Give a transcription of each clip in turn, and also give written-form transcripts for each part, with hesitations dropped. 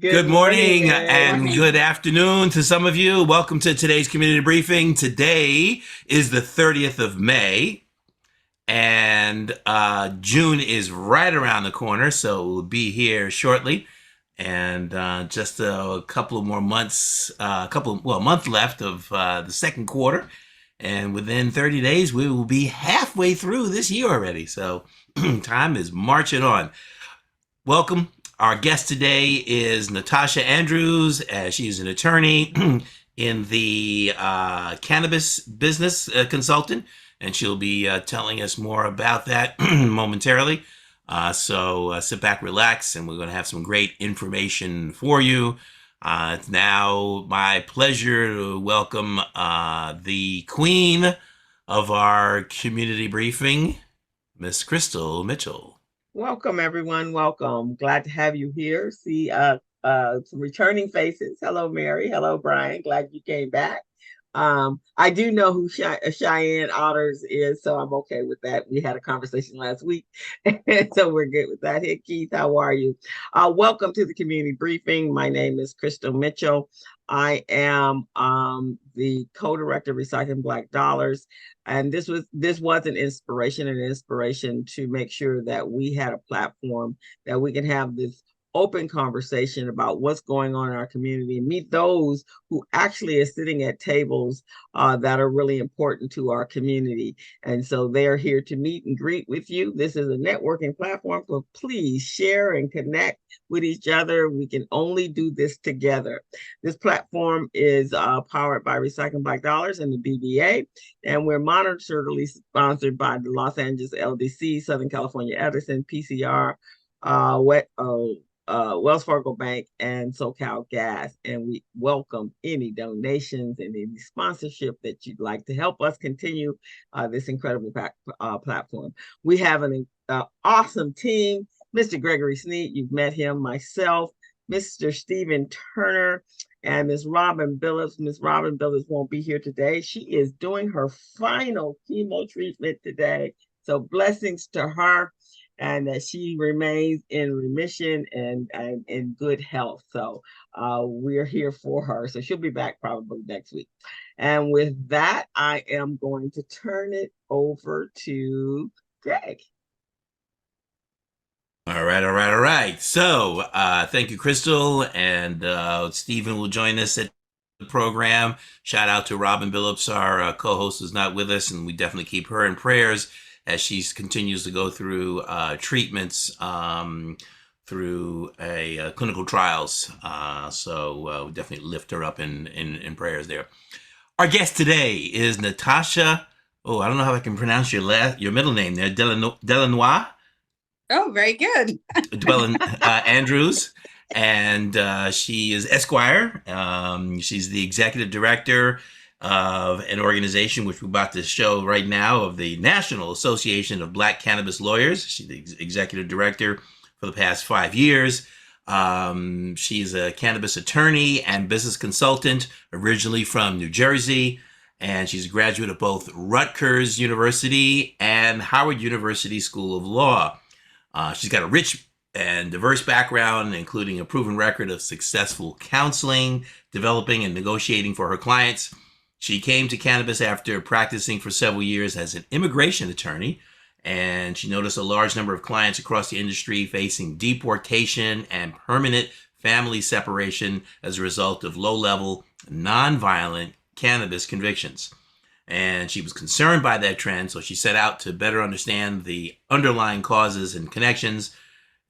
Good morning and good afternoon to some of you. Welcome to today's community briefing. Today is the 30th of May, and June is right around the corner, so we'll be here shortly. And just a couple of more months, a month left of the second quarter. And within 30 days, we will be halfway through this year already. So time is marching on. Welcome. Our guest today is Natacha Andrews. She's an attorney in the cannabis business consultant, and she'll be telling us more about that momentarily. So sit back, relax, and we're going to have some great information for you. It's now my pleasure to welcome the queen of our community briefing, Miss Crystal Mitchell. Welcome, everyone. Welcome. Glad to have you here. See some returning faces. Hello, Mary. Hello, Brian. Glad you came back. I do know who Cheyenne Otters is, so I'm okay with that. We had a conversation last week, so we're good with that. Hey, Keith, how are you? Welcome to the community briefing. My name is Crystal Mitchell. I am the co-director of Recycling Black Dollars. And this was an inspiration to make sure that we had a platform that we can have this open conversation about what's going on in our community and meet those who actually are sitting at tables that are really important to our community. And so they're here to meet and greet with you. This is a networking platform, so please share and connect with each other. We can only do this together. This platform is powered by Recycling Black Dollars and the BBA, and we're monetarily sponsored by the Los Angeles LDC, Southern California Edison, PCR, Wells Fargo Bank, and SoCal Gas. And we welcome any donations and any sponsorship that you'd like to help us continue this incredible platform. We have an awesome team. Mr. Gregory Sneed, you've met him, myself, Mr. Stephen Turner, and Ms. Robin Billups. Ms. Robin Billups won't be here today. She is doing her final chemo treatment today. So blessings to her, and that she remains in remission and in good health. So we're here for her. So she'll be back probably next week. And with that, I am going to turn it over to Greg. All right. So thank you, Crystal. And Stephen will join us at the program. Shout out to Robin Billups, our co-host, who's not with us, and we definitely keep her in prayers as she continues to go through treatments through clinical trials. So we definitely lift her up in prayers there. Our guest today is Natacha. I don't know how I can pronounce your middle name there. Delanois. Oh, very good. Andrews. And she is Esquire. She's the executive director of an organization which we're about to show right now, of the National Association of Black Cannabis Lawyers. She's the executive director for the past 5 years. She's a cannabis attorney and business consultant, originally from New Jersey, and she's a graduate of both Rutgers University and Howard University School of Law. She's got a rich and diverse background, including a proven record of successful counseling, developing, and negotiating for her clients. She came to cannabis after practicing for several years as an immigration attorney, and she noticed a large number of clients across the industry facing deportation and permanent family separation as a result of low-level, non-violent cannabis convictions. And she was concerned by that trend, so she set out to better understand the underlying causes and connections.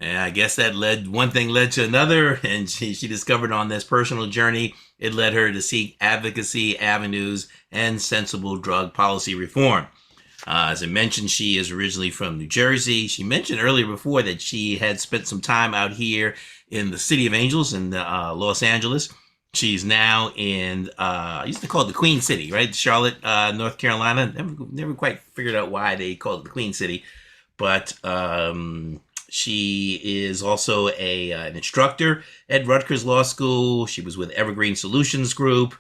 And I guess that one thing led to another, and she discovered on this personal journey, it led her to seek advocacy avenues and sensible drug policy reform. As I mentioned, she is originally from New Jersey. She mentioned earlier before that she had spent some time out here in the City of Angels in Los Angeles. She's now in, I used to call it the Queen City, right? Charlotte, North Carolina. Never quite figured out why they called it the Queen City. But she is also an instructor at Rutgers Law School. She was with Evergreen Solutions Group,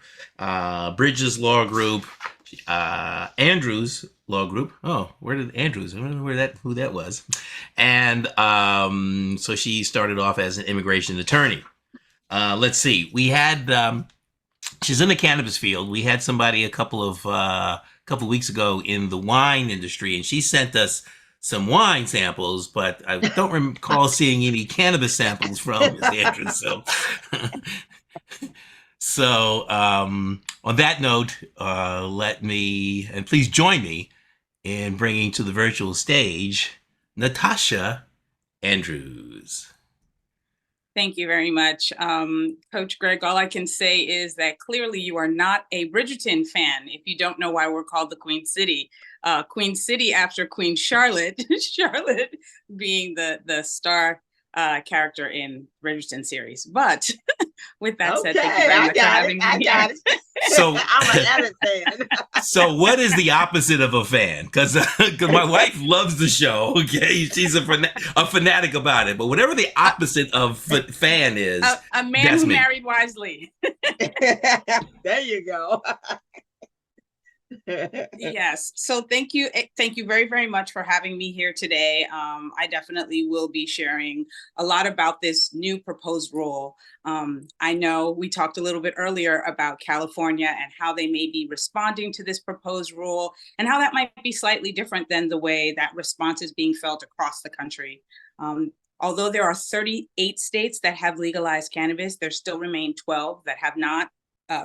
Bridges Law Group, Andrews Law Group. Oh, where did Andrews? I don't know who that was. And so she started off as an immigration attorney. let's see. We had she's in the cannabis field. We had somebody a couple weeks ago in the wine industry, and she sent us some wine samples, but I don't recall seeing any cannabis samples from Ms. Andrews. So, on that note, let me and please join me in bringing to the virtual stage Natacha Andrews. Thank you very much. Coach Greg, all I can say is that clearly you are not a Bridgerton fan if you don't know why we're called the Queen City. Queen City after Queen Charlotte, Charlotte being the star character in Bridgerton series. But with that said, thank you very much for having me. I got it. So I'm an avid fan. So what is the opposite of a fan? Because my wife loves the show. Okay, she's a fanatic about it. But whatever the opposite of fan is, a man who married wisely. There you go. Yes. So thank you very, very much for having me here today. I definitely will be sharing a lot about this new proposed rule. I know we talked a little bit earlier about California and how they may be responding to this proposed rule and how that might be slightly different than the way that response is being felt across the country. Although there are 38 states that have legalized cannabis, there still remain 12 that have not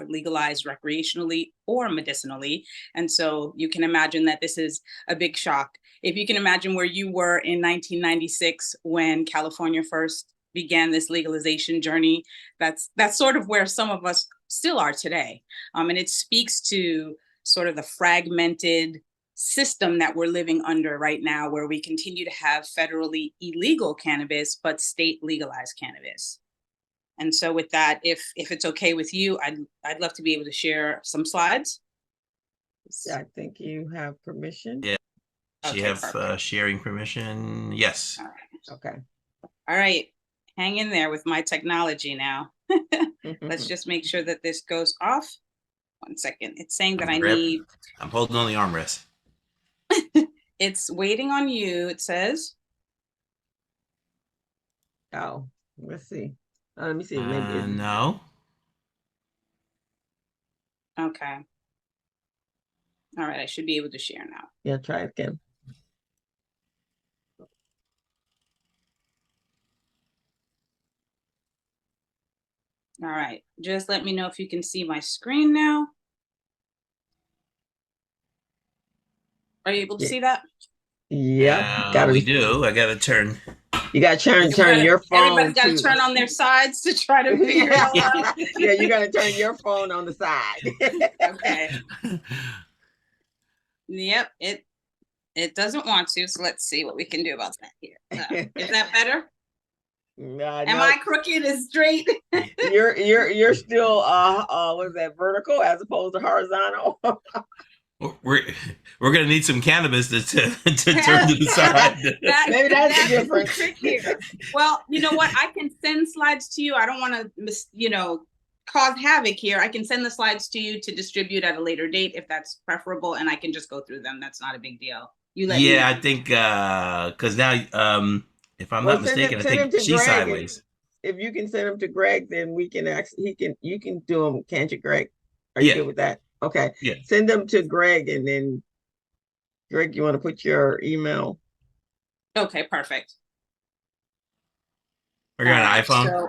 legalized recreationally or medicinally. And so you can imagine that this is a big shock. If you can imagine where you were in 1996 when California first began this legalization journey, that's sort of where some of us still are today. And it speaks to sort of the fragmented system that we're living under right now, where we continue to have federally illegal cannabis, but state legalized cannabis. And so with that, if it's okay with you, I'd love to be able to share some slides. I think you have permission. Yeah. She Okay, have sharing permission. Yes. All right. Okay. All right. Hang in there with my technology now. Let's just make sure that this goes off. 1 second. It's saying that I'm holding on the armrest. It's waiting on you, it says. Oh, let's see. Let me see. Maybe no. Okay. All right. I should be able to share now. Yeah, try it again. All right. Just let me know if you can see my screen now. Are you able to see that? Yeah. We do. I got to turn. You got to turn your phone. Everybody's got to turn on their sides to try to figure it out. Yeah, you got to turn your phone on the side. Okay. Yep, it doesn't want to, so let's see what we can do about that here. Is that better? Am I crooked and straight? You're still what is that, vertical as opposed to horizontal? We're gonna need some cannabis to turn to the side. Maybe that's the difference. Trick here. Well, you know what? I can send slides to you. I don't want to cause havoc here. I can send the slides to you to distribute at a later date if that's preferable, and I can just go through them. That's not a big deal. You let me know. I think because now if I'm not mistaken, I think she's sideways. If you can send them to Greg, then we can you can do them, can't you, Greg? Are you good with that? Okay. Yeah. Send them to Greg, and then Greg, you want to put your email? Okay, perfect. Are you on an iPhone? So,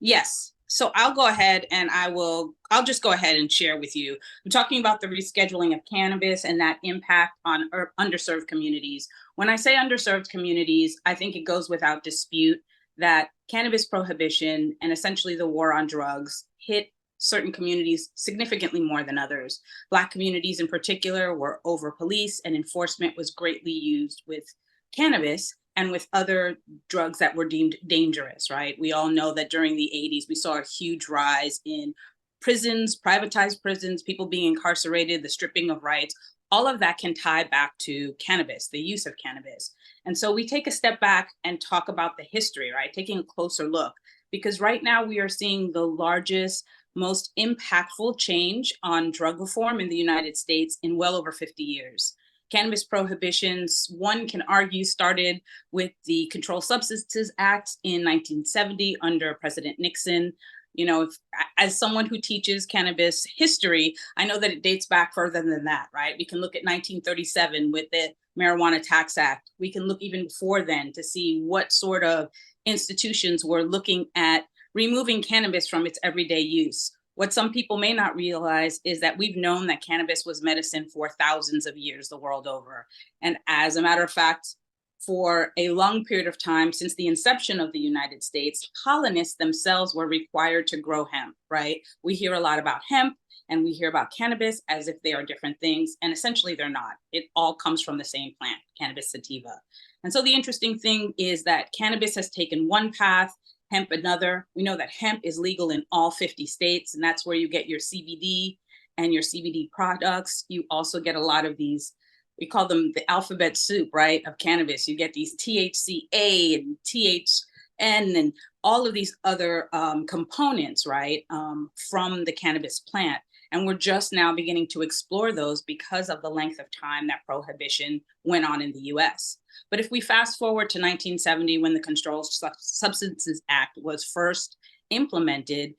yes. So I'll go ahead and I'll just go ahead and share with you. I'm talking about the rescheduling of cannabis and that impact on underserved communities. When I say underserved communities, I think it goes without dispute that cannabis prohibition and essentially the war on drugs hit certain communities significantly more than others. Black communities in particular were over-policed, and enforcement was greatly used with cannabis and with other drugs that were deemed dangerous, right? We all know that during the 80s, we saw a huge rise in prisons, privatized prisons, people being incarcerated, the stripping of rights. All of that can tie back to cannabis, the use of cannabis. And so we take a step back and talk about the history, right? Taking a closer look, because right now we are seeing the largest, most impactful change on drug reform in the United States in well over 50 years. Cannabis prohibitions, one can argue, started with the Controlled Substances Act in 1970 under President Nixon. You know, as someone who teaches cannabis history, I know that it dates back further than that, right? We can look at 1937 with the Marijuana Tax Act. We can look even before then to see what sort of institutions were looking at removing cannabis from its everyday use. What some people may not realize is that we've known that cannabis was medicine for thousands of years the world over. And as a matter of fact, for a long period of time, since the inception of the United States, colonists themselves were required to grow hemp, right? We hear a lot about hemp and we hear about cannabis as if they are different things, and essentially they're not. It all comes from the same plant, Cannabis sativa. And so the interesting thing is that cannabis has taken one path, hemp another. We know that hemp is legal in all 50 states, and that's where you get your CBD and your CBD products. You also get a lot of these, we call them the alphabet soup, right, of cannabis. You get these THCA and THN and all of these other components, right, from the cannabis plant. And we're just now beginning to explore those because of the length of time that prohibition went on in the US. But if we fast forward to 1970, when the Controlled Substances Act was first implemented,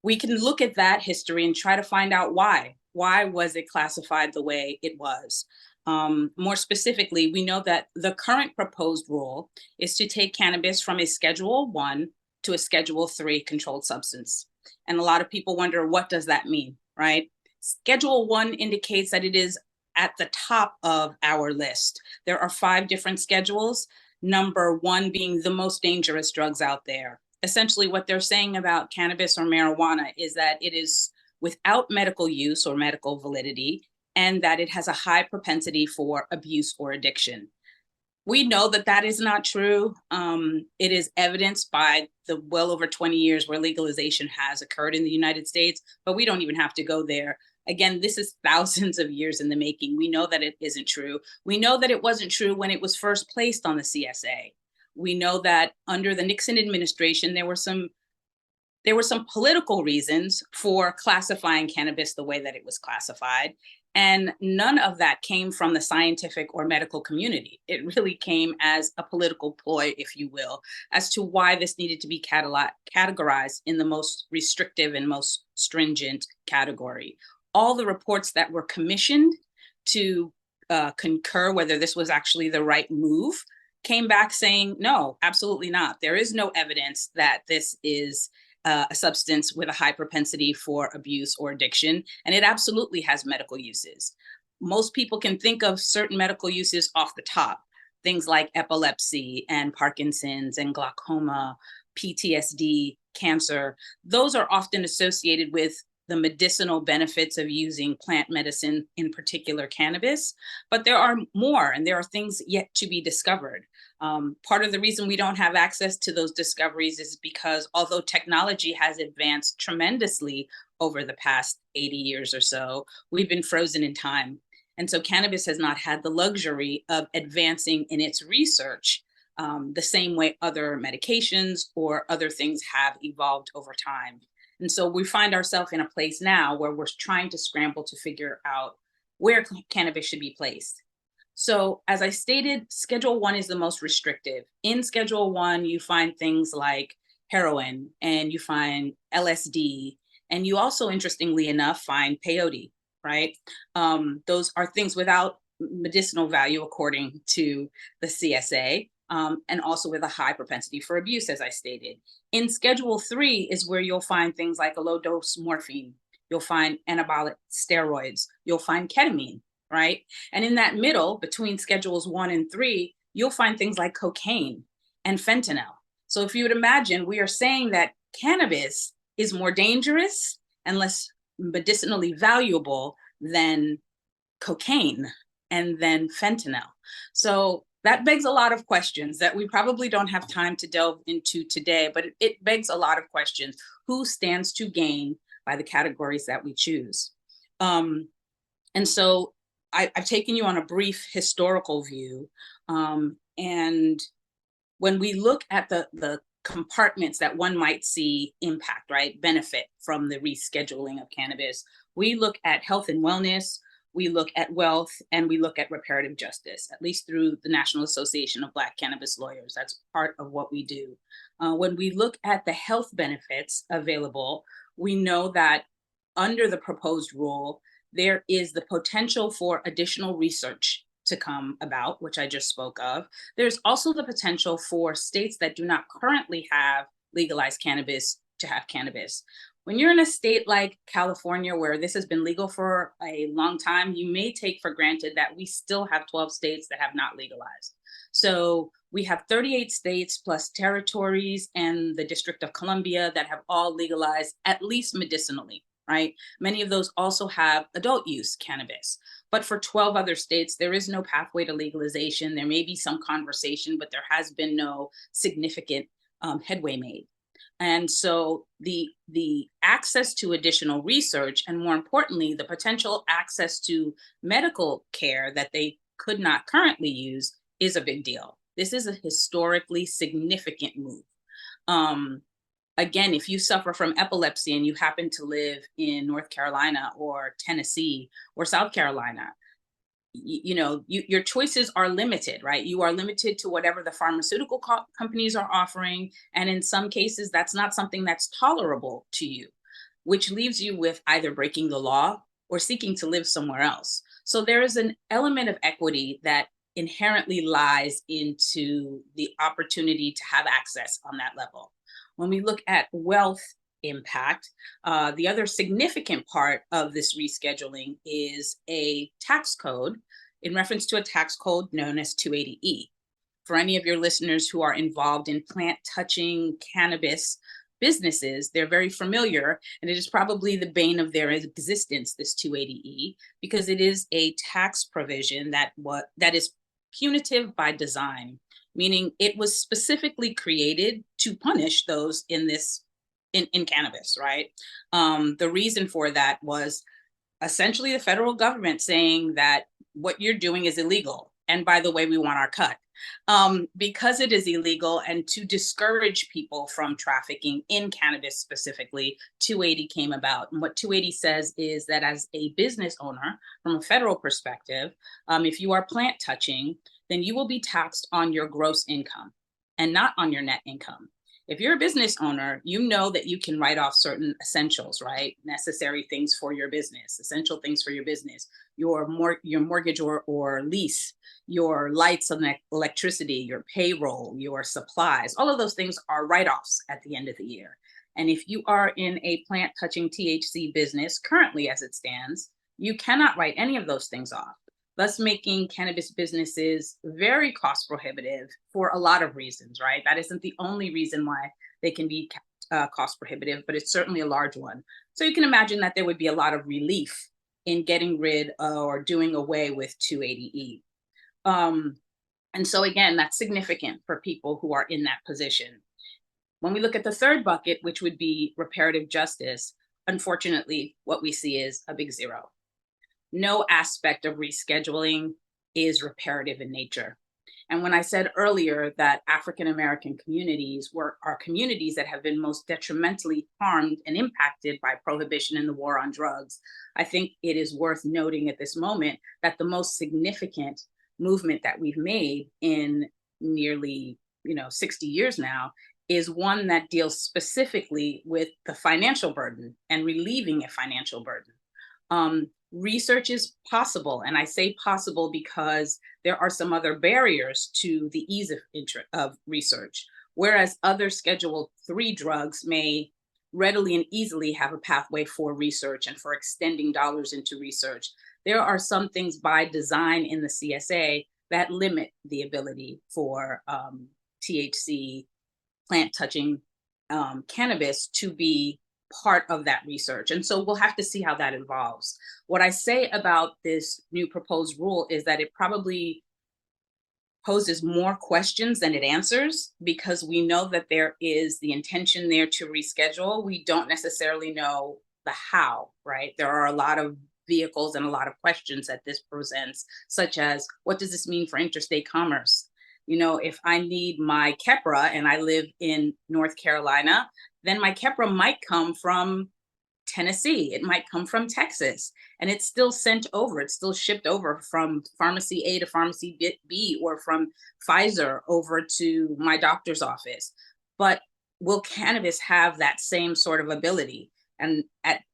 we can look at that history and try to find out why. Why was it classified the way it was? More specifically, we know that the current proposed rule is to take cannabis from a Schedule I to a Schedule III controlled substance. And a lot of people wonder, what does that mean, right? Schedule I indicates that it is at the top of our list. There are 5 different schedules, number 1 being the most dangerous drugs out there. Essentially, what they're saying about cannabis or marijuana is that it is without medical use or medical validity, and that it has a high propensity for abuse or addiction. We know that that is not true. It is evidenced by the well over 20 years where legalization has occurred in the United States, but we don't even have to go there. Again, this is thousands of years in the making. We know that it isn't true. We know that it wasn't true when it was first placed on the CSA. We know that under the Nixon administration, there were some political reasons for classifying cannabis the way that it was classified. And none of that came from the scientific or medical community. It really came as a political ploy, if you will, as to why this needed to be categorized in the most restrictive and most stringent category. All the reports that were commissioned to concur whether this was actually the right move came back saying, no, absolutely not. There is no evidence that this is a substance with a high propensity for abuse or addiction, and it absolutely has medical uses. Most people can think of certain medical uses off the top, things like epilepsy and Parkinson's and glaucoma, PTSD, cancer. Those are often associated with the medicinal benefits of using plant medicine, in particular cannabis, but there are more, and there are things yet to be discovered. Part of the reason we don't have access to those discoveries is because although technology has advanced tremendously over the past 80 years or so, we've been frozen in time. And so cannabis has not had the luxury of advancing in its research the same way other medications or other things have evolved over time. And so we find ourselves in a place now where we're trying to scramble to figure out where cannabis should be placed. So as I stated, Schedule I is the most restrictive. In Schedule I, you find things like heroin, and you find LSD, and you also, interestingly enough, find peyote, right? Those are things without medicinal value, according to the CSA. And also with a high propensity for abuse, as I stated. In Schedule III is where you'll find things like a low-dose morphine. You'll find anabolic steroids. You'll find ketamine, right? And in that middle, between Schedules I and III, you'll find things like cocaine and fentanyl. So if you would imagine, we are saying that cannabis is more dangerous and less medicinally valuable than cocaine and then fentanyl. So that begs a lot of questions that we probably don't have time to delve into today, but it begs a lot of questions. Who stands to gain by the categories that we choose? And so I've taken you on a brief historical view. And when we look at the compartments that one might see impact, right, benefit from the rescheduling of cannabis, we look at health and wellness, we look at wealth, and we look at reparative justice, at least through the National Association of Black Cannabis Lawyers. That's part of what we do. When we look at the health benefits available, we know that under the proposed rule, there is the potential for additional research to come about, which I just spoke of. There's also the potential for states that do not currently have legalized cannabis to have cannabis. When you're in a state like California, where this has been legal for a long time, you may take for granted that we still have 12 states that have not legalized. So we have 38 states plus territories and the District of Columbia that have all legalized, at least medicinally, right? Many of those also have adult use cannabis. But for 12 other states, there is no pathway to legalization. There may be some conversation, but there has been no significant headway made. And so the access to additional research, and more importantly, the potential access to medical care that they could not currently use, is a big deal. This is a historically significant move. Again, if you suffer from epilepsy and you happen to live in North Carolina or Tennessee or South Carolina, your choices are limited, right? You are limited to whatever the pharmaceutical companies are offering. And in some cases, that's not something that's tolerable to you, which leaves you with either breaking the law or seeking to live somewhere else. So there is an element of equity that inherently lies into the opportunity to have access on that level. When we look at wealth impact, the other significant part of this rescheduling is a tax code in reference to a tax code known as 280E. For any of your listeners who are involved in plant-touching cannabis businesses, they're very familiar, and it is probably the bane of their existence, this 280E, because it is a tax provision that is punitive by design, meaning it was specifically created to punish those in cannabis, right? The reason for that was essentially the federal government saying that what you're doing is illegal. And by the way, we want our cut. Because it is illegal, and to discourage people from trafficking in cannabis specifically, 280 came about. And what 280 says is that as a business owner, from a federal perspective, if you are plant touching, then you will be taxed on your gross income and not on your net income. If you're a business owner, you know that you can write off certain essentials, right? Necessary things for your business, essential things for your business, your mortgage or lease, your lights and electricity, your payroll, your supplies. All of those things are write-offs at the end of the year. And if you are in a plant-touching THC business, currently as it stands, you cannot write any of those things off, thus making cannabis businesses very cost prohibitive for a lot of reasons, right? That isn't the only reason why they can be cost prohibitive, but it's certainly a large one. So you can imagine that there would be a lot of relief in getting rid or doing away with 280E. And so again, that's significant for people who are in that position. When we look at the third bucket, which would be reparative justice, unfortunately, what we see is a big zero. No aspect of rescheduling is reparative in nature. And when I said earlier that African-American communities are communities that have been most detrimentally harmed and impacted by prohibition and the war on drugs, I think it is worth noting at this moment that the most significant movement that we've made in nearly 60 years now is one that deals specifically with the financial burden and relieving a financial burden. Research is possible, and I say possible because there are some other barriers to the ease of research. Whereas other Schedule III drugs may readily and easily have a pathway for research and for extending dollars into research, there are some things by design in the CSA that limit the ability for THC, plant-touching cannabis to be part of that research. And so we'll have to see how that evolves. What I say about this new proposed rule is that it probably poses more questions than it answers, because we know that there is the intention there to reschedule. We don't necessarily know the how, right? There are a lot of vehicles and a lot of questions that this presents, such as, what does this mean for interstate commerce? If I need my Keppra and I live in North Carolina, then my Keppra might come from Tennessee, it might come from Texas, and it's still sent over. It's still shipped over from pharmacy A to pharmacy B, or from Pfizer over to my doctor's office. But will cannabis have that same sort of ability? And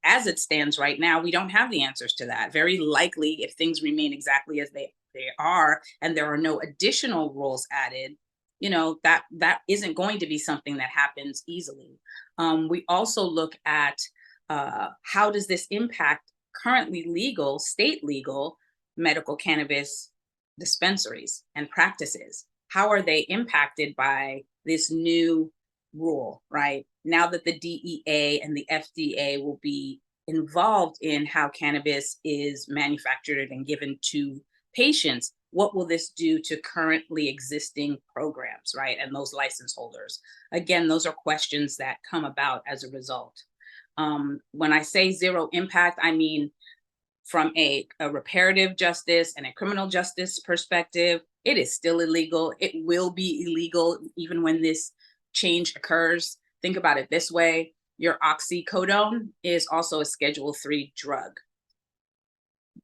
as it stands right now, we don't have the answers to that. Very likely, if things remain exactly as they are, and there are no additional rules added, that isn't going to be something that happens easily. We also look at how does this impact currently legal, state legal medical cannabis dispensaries and practices? How are they impacted by this new rule, right? Now that the DEA and the FDA will be involved in how cannabis is manufactured and given to patients, what will this do to currently existing programs, right? And those license holders? Again, those are questions that come about as a result. When I say zero impact, I mean from a reparative justice and a criminal justice perspective, it is still illegal. It will be illegal even when this change occurs. Think about it this way: your oxycodone is also a Schedule III drug.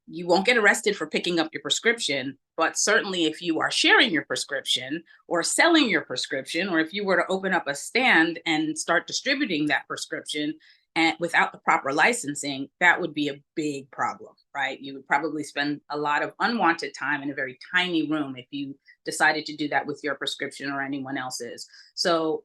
You won't get arrested for picking up your prescription, but certainly if you are sharing your prescription or selling your prescription, or if you were to open up a stand and start distributing that prescription and without the proper licensing, that would be a big problem, right? You would probably spend a lot of unwanted time in a very tiny room if you decided to do that with your prescription or anyone else's. So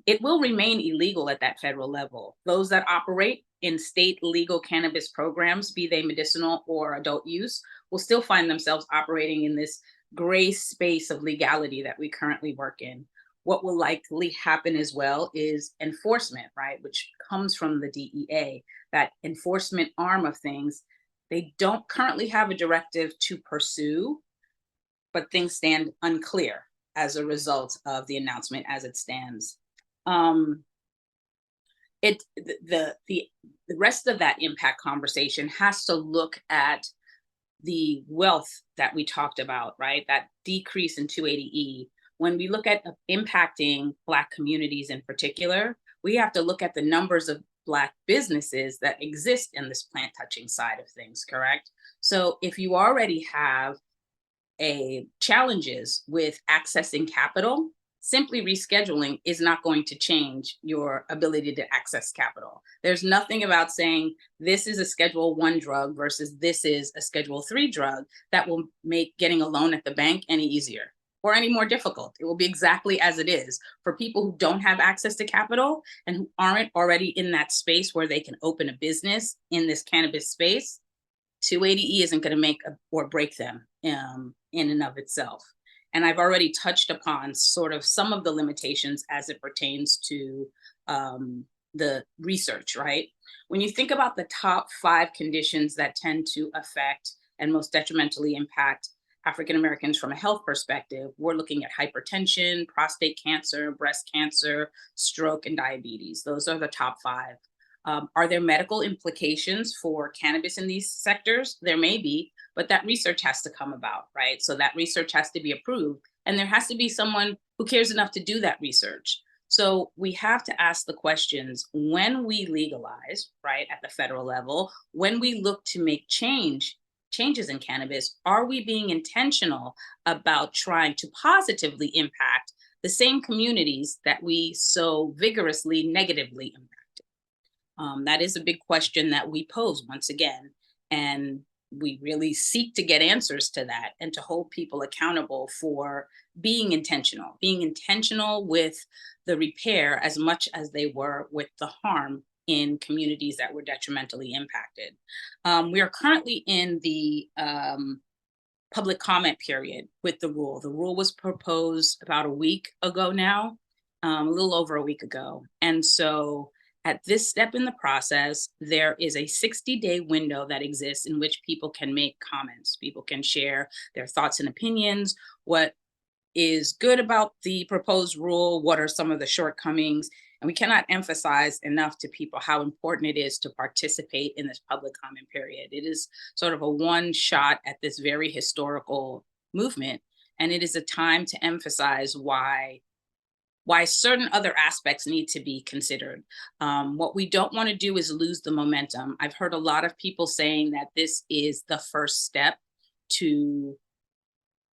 it will remain illegal at that federal level. Those that operate in state legal cannabis programs, be they medicinal or adult use, will still find themselves operating in this gray space of legality that we currently work in. What will likely happen as well is enforcement, right? Which comes from the DEA, that enforcement arm of things. They don't currently have a directive to pursue, but things stand unclear as a result of the announcement as it stands. The rest of that impact conversation has to look at the wealth that we talked about, right? That decrease in 280E. When we look at impacting Black communities in particular, we have to look at the numbers of Black businesses that exist in this plant touching side of things, correct? So if you already have challenges with accessing capital, simply rescheduling is not going to change your ability to access capital. There's nothing about saying this is a Schedule I drug versus this is a Schedule III drug that will make getting a loan at the bank any easier or any more difficult. It will be exactly as it is. For people who don't have access to capital and who aren't already in that space where they can open a business in this cannabis space, 280E isn't going to make or break them in and of itself. And I've already touched upon sort of some of the limitations as it pertains to the research, right? When you think about the top 5 conditions that tend to affect and most detrimentally impact African Americans from a health perspective, we're looking at hypertension, prostate cancer, breast cancer, stroke, and diabetes. Those are the top 5. Are there medical implications for cannabis in these sectors? There may be, but that research has to come about, right? So that research has to be approved, and there has to be someone who cares enough to do that research. So we have to ask the questions when we legalize, right, at the federal level, when we look to make changes in cannabis, are we being intentional about trying to positively impact the same communities that we so vigorously negatively impact? That is a big question that we pose once again, and we really seek to get answers to that and to hold people accountable for being intentional with the repair as much as they were with the harm in communities that were detrimentally impacted. We are currently in the public comment period with the rule. The rule was proposed about a week ago now, a little over a week ago. And so at this step in the process, there is a 60-day window that exists in which people can make comments. People can share their thoughts and opinions, what is good about the proposed rule, what are some of the shortcomings. And we cannot emphasize enough to people how important it is to participate in this public comment period. It is sort of a one shot at this very historical movement. And it is a time to emphasize why why certain other aspects need to be considered. What we don't want to do is lose the momentum. I've heard a lot of people saying that this is the first step to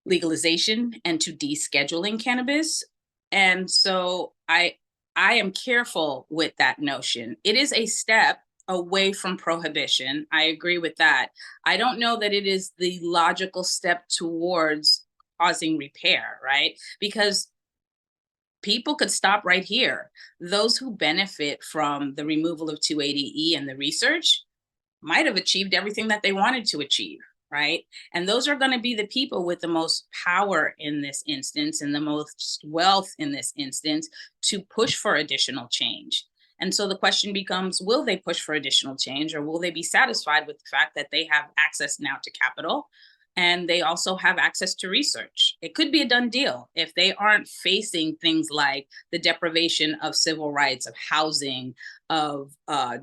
legalization and to descheduling cannabis. And so I am careful with that notion. It is a step away from prohibition. I agree with that. I don't know that it is the logical step towards causing repair, right? Because people could stop right here. Those who benefit from the removal of 280E and the research might have achieved everything that they wanted to achieve, right? And those are going to be the people with the most power in this instance and the most wealth in this instance to push for additional change. And so the question becomes, will they push for additional change, or will they be satisfied with the fact that they have access now to capital and they also have access to research? It could be a done deal if they aren't facing things like the deprivation of civil rights, of housing, of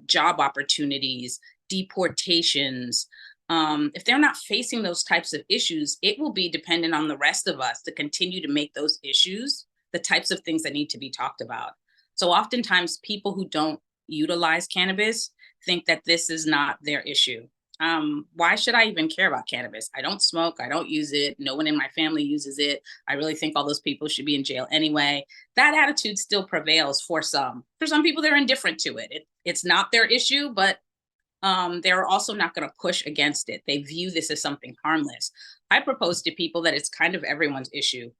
job opportunities, deportations. If they're not facing those types of issues, it will be dependent on the rest of us to continue to make those issues the types of things that need to be talked about. So oftentimes people who don't utilize cannabis think that this is not their issue. Why should I even care about cannabis? I don't smoke, I don't use it, no one in my family uses it. I really think all those people should be in jail anyway. That attitude still prevails for some. For some people, they're indifferent to it. It's not their issue, but they're also not going to push against it. They view this as something harmless. I propose to people that it's kind of everyone's issue,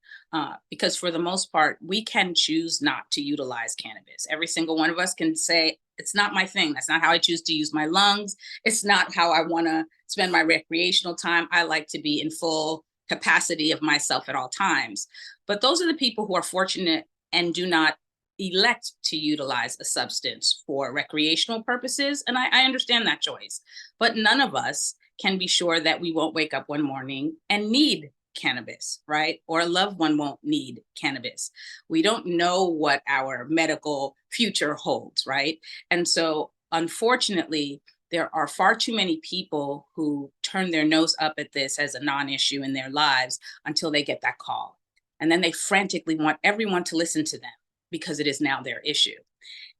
because for the most part, we can choose not to utilize cannabis. Every single one of us can say, it's not my thing. That's not how I choose to use my lungs. It's not how I want to spend my recreational time. I like to be in full capacity of myself at all times. But those are the people who are fortunate and do not elect to utilize a substance for recreational purposes. And I understand that choice. But none of us can be sure that we won't wake up one morning and need cannabis, right? Or a loved one won't need cannabis. We don't know what our medical future holds, right? And so, unfortunately, there are far too many people who turn their nose up at this as a non-issue in their lives until they get that call. And then they frantically want everyone to listen to them because it is now their issue.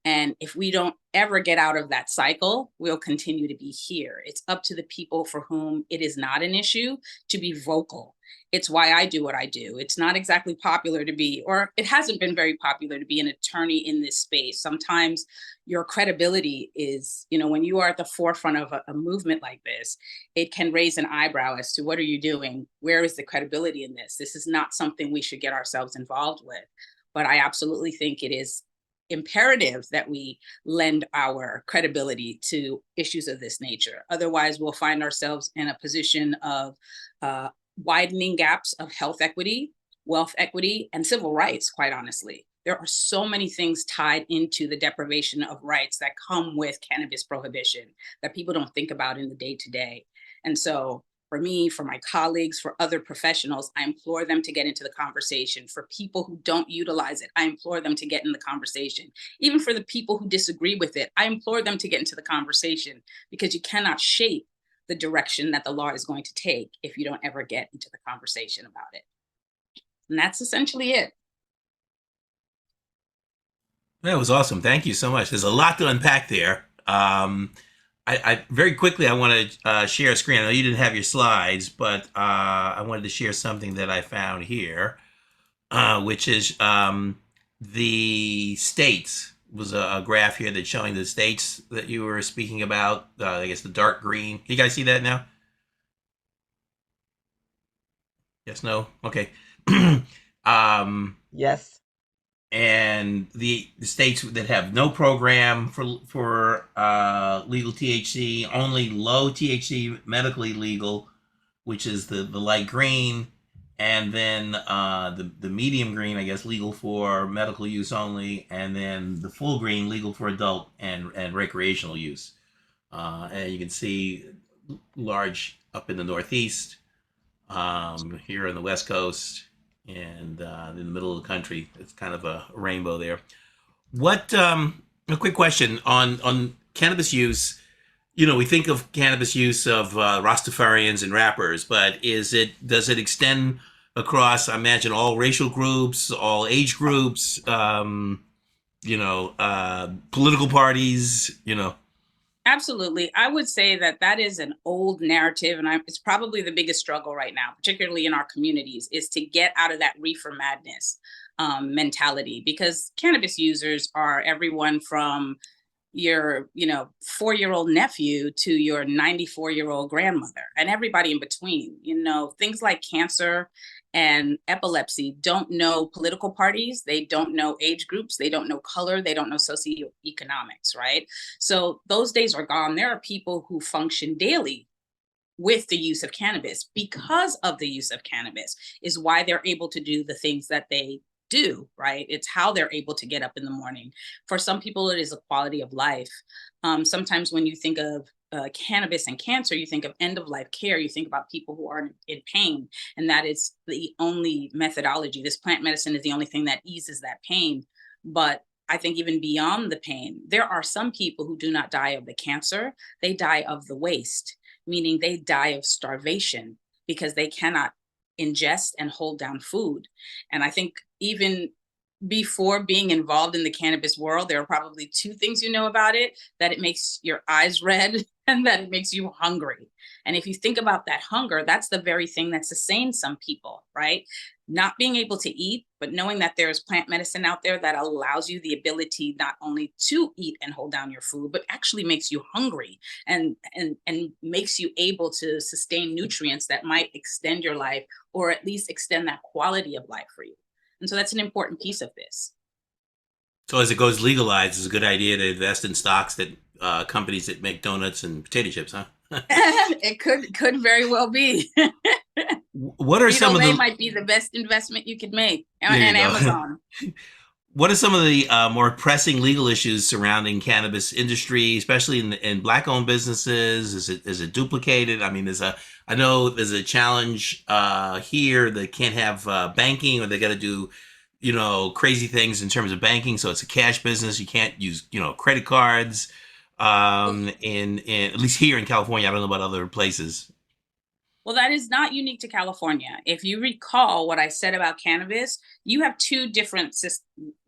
And if we don't ever get out of that cycle, we'll continue to be here. It's up to the people for whom it is not an issue to be vocal. It's why I do what I do. It's not exactly popular to be, or it hasn't been very popular to be an attorney in this space. Sometimes your credibility is, when you are at the forefront of a movement like this, it can raise an eyebrow as to what are you doing? Where is the credibility in this? This is not something we should get ourselves involved with. But I absolutely think it is imperative that we lend our credibility to issues of this nature. Otherwise, we'll find ourselves in a position of widening gaps of health equity, wealth equity, and civil rights, quite honestly. There are so many things tied into the deprivation of rights that come with cannabis prohibition that people don't think about in the day-to-day. And so for me, for my colleagues, for other professionals, I implore them to get into the conversation. For people who don't utilize it, I implore them to get in the conversation. Even for the people who disagree with it, I implore them to get into the conversation, because you cannot shape the direction that the law is going to take if you don't ever get into the conversation about it. And that's essentially it. That was awesome. Thank you so much. There's a lot to unpack there. I very quickly, I want to share a screen. I know you didn't have your slides, but I wanted to share something that I found here, which is the states. Was a graph here that's showing the states that you were speaking about. I guess the dark green. You guys see that now? Yes, no? Okay. Yes. And the states that have no program for legal THC, only low THC medically legal, which is the light green, and then the medium green, I guess, legal for medical use only, and then the full green legal for adult and recreational use. And you can see large up in the Northeast, here on the West Coast, and in the middle of the country. It's kind of a rainbow there. What a quick question on cannabis use. We think of cannabis use of Rastafarians and rappers, but does it extend across, I imagine, all racial groups, all age groups, political parties, Absolutely. I would say that that is an old narrative, and it's probably the biggest struggle right now, particularly in our communities, is to get out of that reefer madness mentality, because cannabis users are everyone from your 4-year-old nephew to your 94-year-old grandmother and everybody in between. Things like cancer and epilepsy don't know political parties, they don't know age groups, they don't know color, they don't know socioeconomics, right? So those days are gone. There are people who function daily with the use of cannabis. Because of the use of cannabis is why they're able to do the things that they do, right? It's how they're able to get up in the morning. For some people, it is a quality of life. Sometimes when you think of cannabis and cancer, you think of end of life care, you think about people who are in pain, and that is the only methodology. This plant medicine is the only thing that eases that pain. But I think even beyond the pain, there are some people who do not die of the cancer, they die of the waste, meaning they die of starvation because they cannot ingest and hold down food. And I think even before being involved in the cannabis world, there are probably two things about it: that it makes your eyes red and that it makes you hungry. And if you think about that hunger, that's the very thing that sustains some people, right? Not being able to eat, but knowing that there's plant medicine out there that allows you the ability not only to eat and hold down your food, but actually makes you hungry and makes you able to sustain nutrients that might extend your life, or at least extend that quality of life for you. And so that's an important piece of this. So as it goes legalized, it's a good idea to invest in stocks that companies that make donuts and potato chips, huh? It could very well be. What are some of Frito-Lay the might be the best investment you could make, There you and go. Amazon. What are some of the more pressing legal issues surrounding cannabis industry, especially in black-owned businesses? Is it duplicated? I mean, I know there's a challenge here that can't have banking, or they got to do crazy things in terms of banking. So it's a cash business. You can't use credit cards. In at least here in California, I don't know about other places. Well, that is not unique to California. If you recall what I said about cannabis, you have two different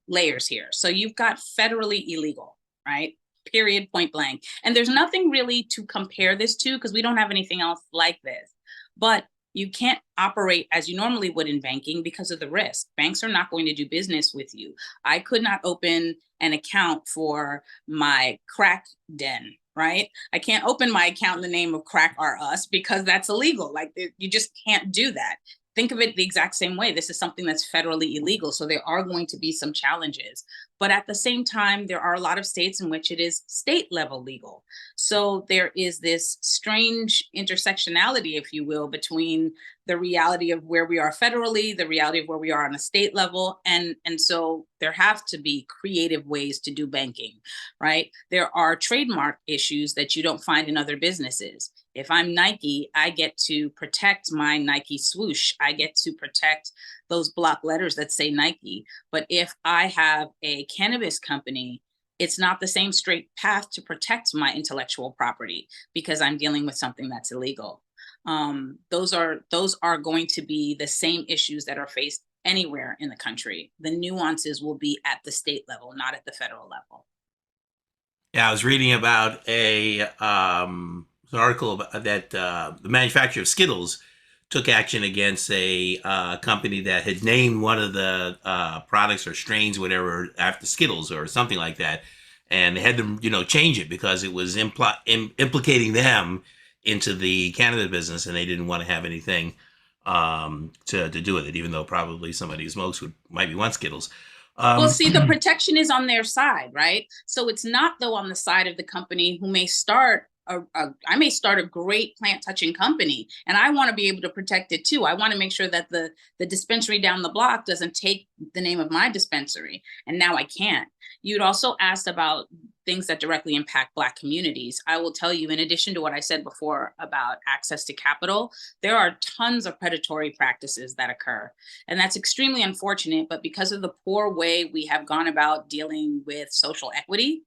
layers here. So you've got federally illegal, right? Period, point blank. And there's nothing really to compare this to because we don't have anything else like this. But you can't operate as you normally would in banking because of the risk. Banks are not going to do business with you. I could not open an account for my crack den, right? I can't open my account in the name of Crack R Us because that's illegal. Like, you just can't do that. Think of it the exact same way. This is something that's federally illegal. So there are going to be some challenges. But at the same time, there are a lot of states in which it is state level legal. So there is this strange intersectionality, if you will, between the reality of where we are federally, the reality of where we are on a state level. And so there have to be creative ways to do banking, right? There are trademark issues that you don't find in other businesses. If I'm Nike, I get to protect my Nike swoosh. I get to protect those block letters that say Nike. But if I have a cannabis company, it's not the same straight path to protect my intellectual property because I'm dealing with something that's illegal. Those are going to be the same issues that are faced anywhere in the country. The nuances will be at the state level, not at the federal level. Yeah, I was reading about an article about that the manufacturer of Skittles took action against a company that had named one of the products or strains, whatever, after Skittles or something like that, and they had to change it because it was implicating them into the cannabis business, and they didn't want to have anything to do with it, even though probably somebody who smokes might be want Skittles. Well, see, the protection is on their side, right? So it's not, though, on the side of the company who may start I may start a great plant touching company, and I want to be able to protect it too. I want to make sure that the dispensary down the block doesn't take the name of my dispensary, and now I can't. You'd also asked about things that directly impact Black communities. I will tell you, in addition to what I said before about access to capital, there are tons of predatory practices that occur. And that's extremely unfortunate, but because of the poor way we have gone about dealing with social equity,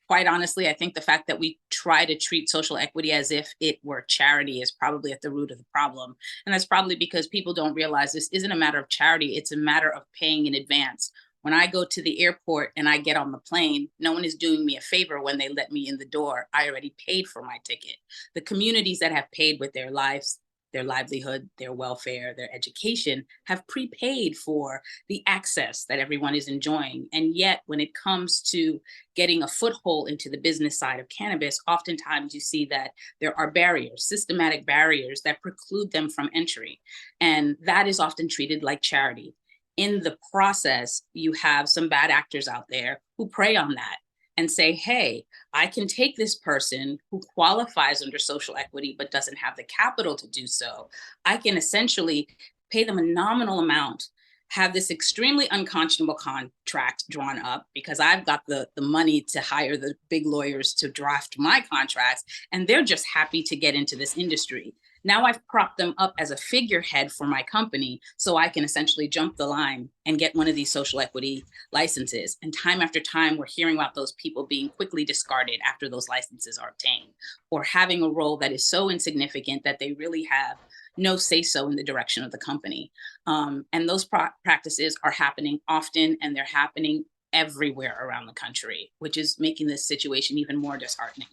quite honestly, I think the fact that we try to treat social equity as if it were charity is probably at the root of the problem. And that's probably because people don't realize this isn't a matter of charity, it's a matter of paying in advance. When I go to the airport and I get on the plane, no one is doing me a favor when they let me in the door. I already paid for my ticket. The communities that have paid with their lives, their livelihood, their welfare, their education, have prepaid for the access that everyone is enjoying. And yet, when it comes to getting a foothold into the business side of cannabis, oftentimes you see that there are barriers, systematic barriers that preclude them from entry. And that is often treated like charity. In the process, you have some bad actors out there who prey on that and say, hey, I can take this person who qualifies under social equity but doesn't have the capital to do so. I can essentially pay them a nominal amount, have this extremely unconscionable contract drawn up because I've got the money to hire the big lawyers to draft my contracts, and they're just happy to get into this industry. Now I've propped them up as a figurehead for my company so I can essentially jump the line and get one of these social equity licenses. And time after time, we're hearing about those people being quickly discarded after those licenses are obtained, or having a role that is so insignificant that they really have no say-so in the direction of the company. And those practices are happening often, and they're happening everywhere around the country, which is making this situation even more disheartening.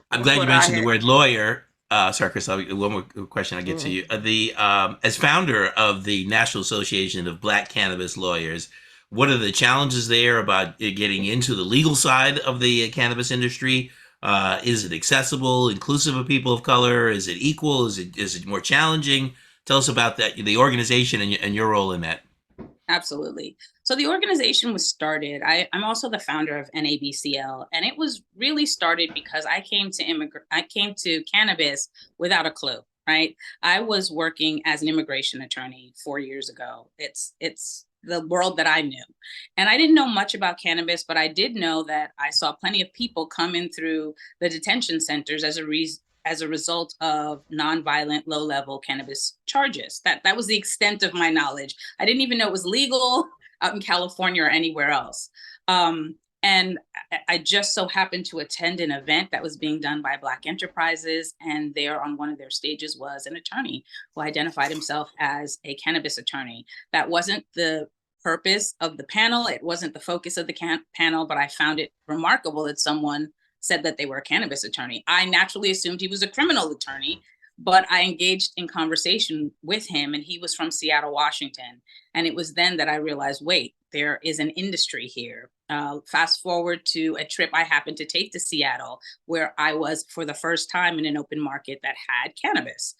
I'm That's glad you what mentioned the had. word lawyer. Sorry, Chris, one more question I'll get to Mhm. you. As founder of the National Association of Black Cannabis Lawyers, what are the challenges there about getting into the legal side of the cannabis industry? Is it accessible, inclusive of people of color? Is it equal? Is it more challenging? Tell us about that, the organization and your role in that. Absolutely. So the organization was started. I'm also the founder of NABCL, and it was really started because I came to cannabis without a clue. Right. I was working as an immigration attorney 4 years ago. It's the world that I knew, and I didn't know much about cannabis, but I did know that I saw plenty of people come in through the detention centers as a result of nonviolent low-level cannabis charges. That was the extent of my knowledge. I didn't even know it was legal out in California or anywhere else. And I just so happened to attend an event that was being done by Black Enterprises, and there on one of their stages was an attorney who identified himself as a cannabis attorney. That wasn't the purpose of the panel. It wasn't the focus of the panel, but I found it remarkable that someone said that they were a cannabis attorney. I naturally assumed he was a criminal attorney, but I engaged in conversation with him, and he was from Seattle, Washington. And it was then that I realized, wait, there is an industry here. Fast forward to a trip I happened to take to Seattle, where I was for the first time in an open market that had cannabis.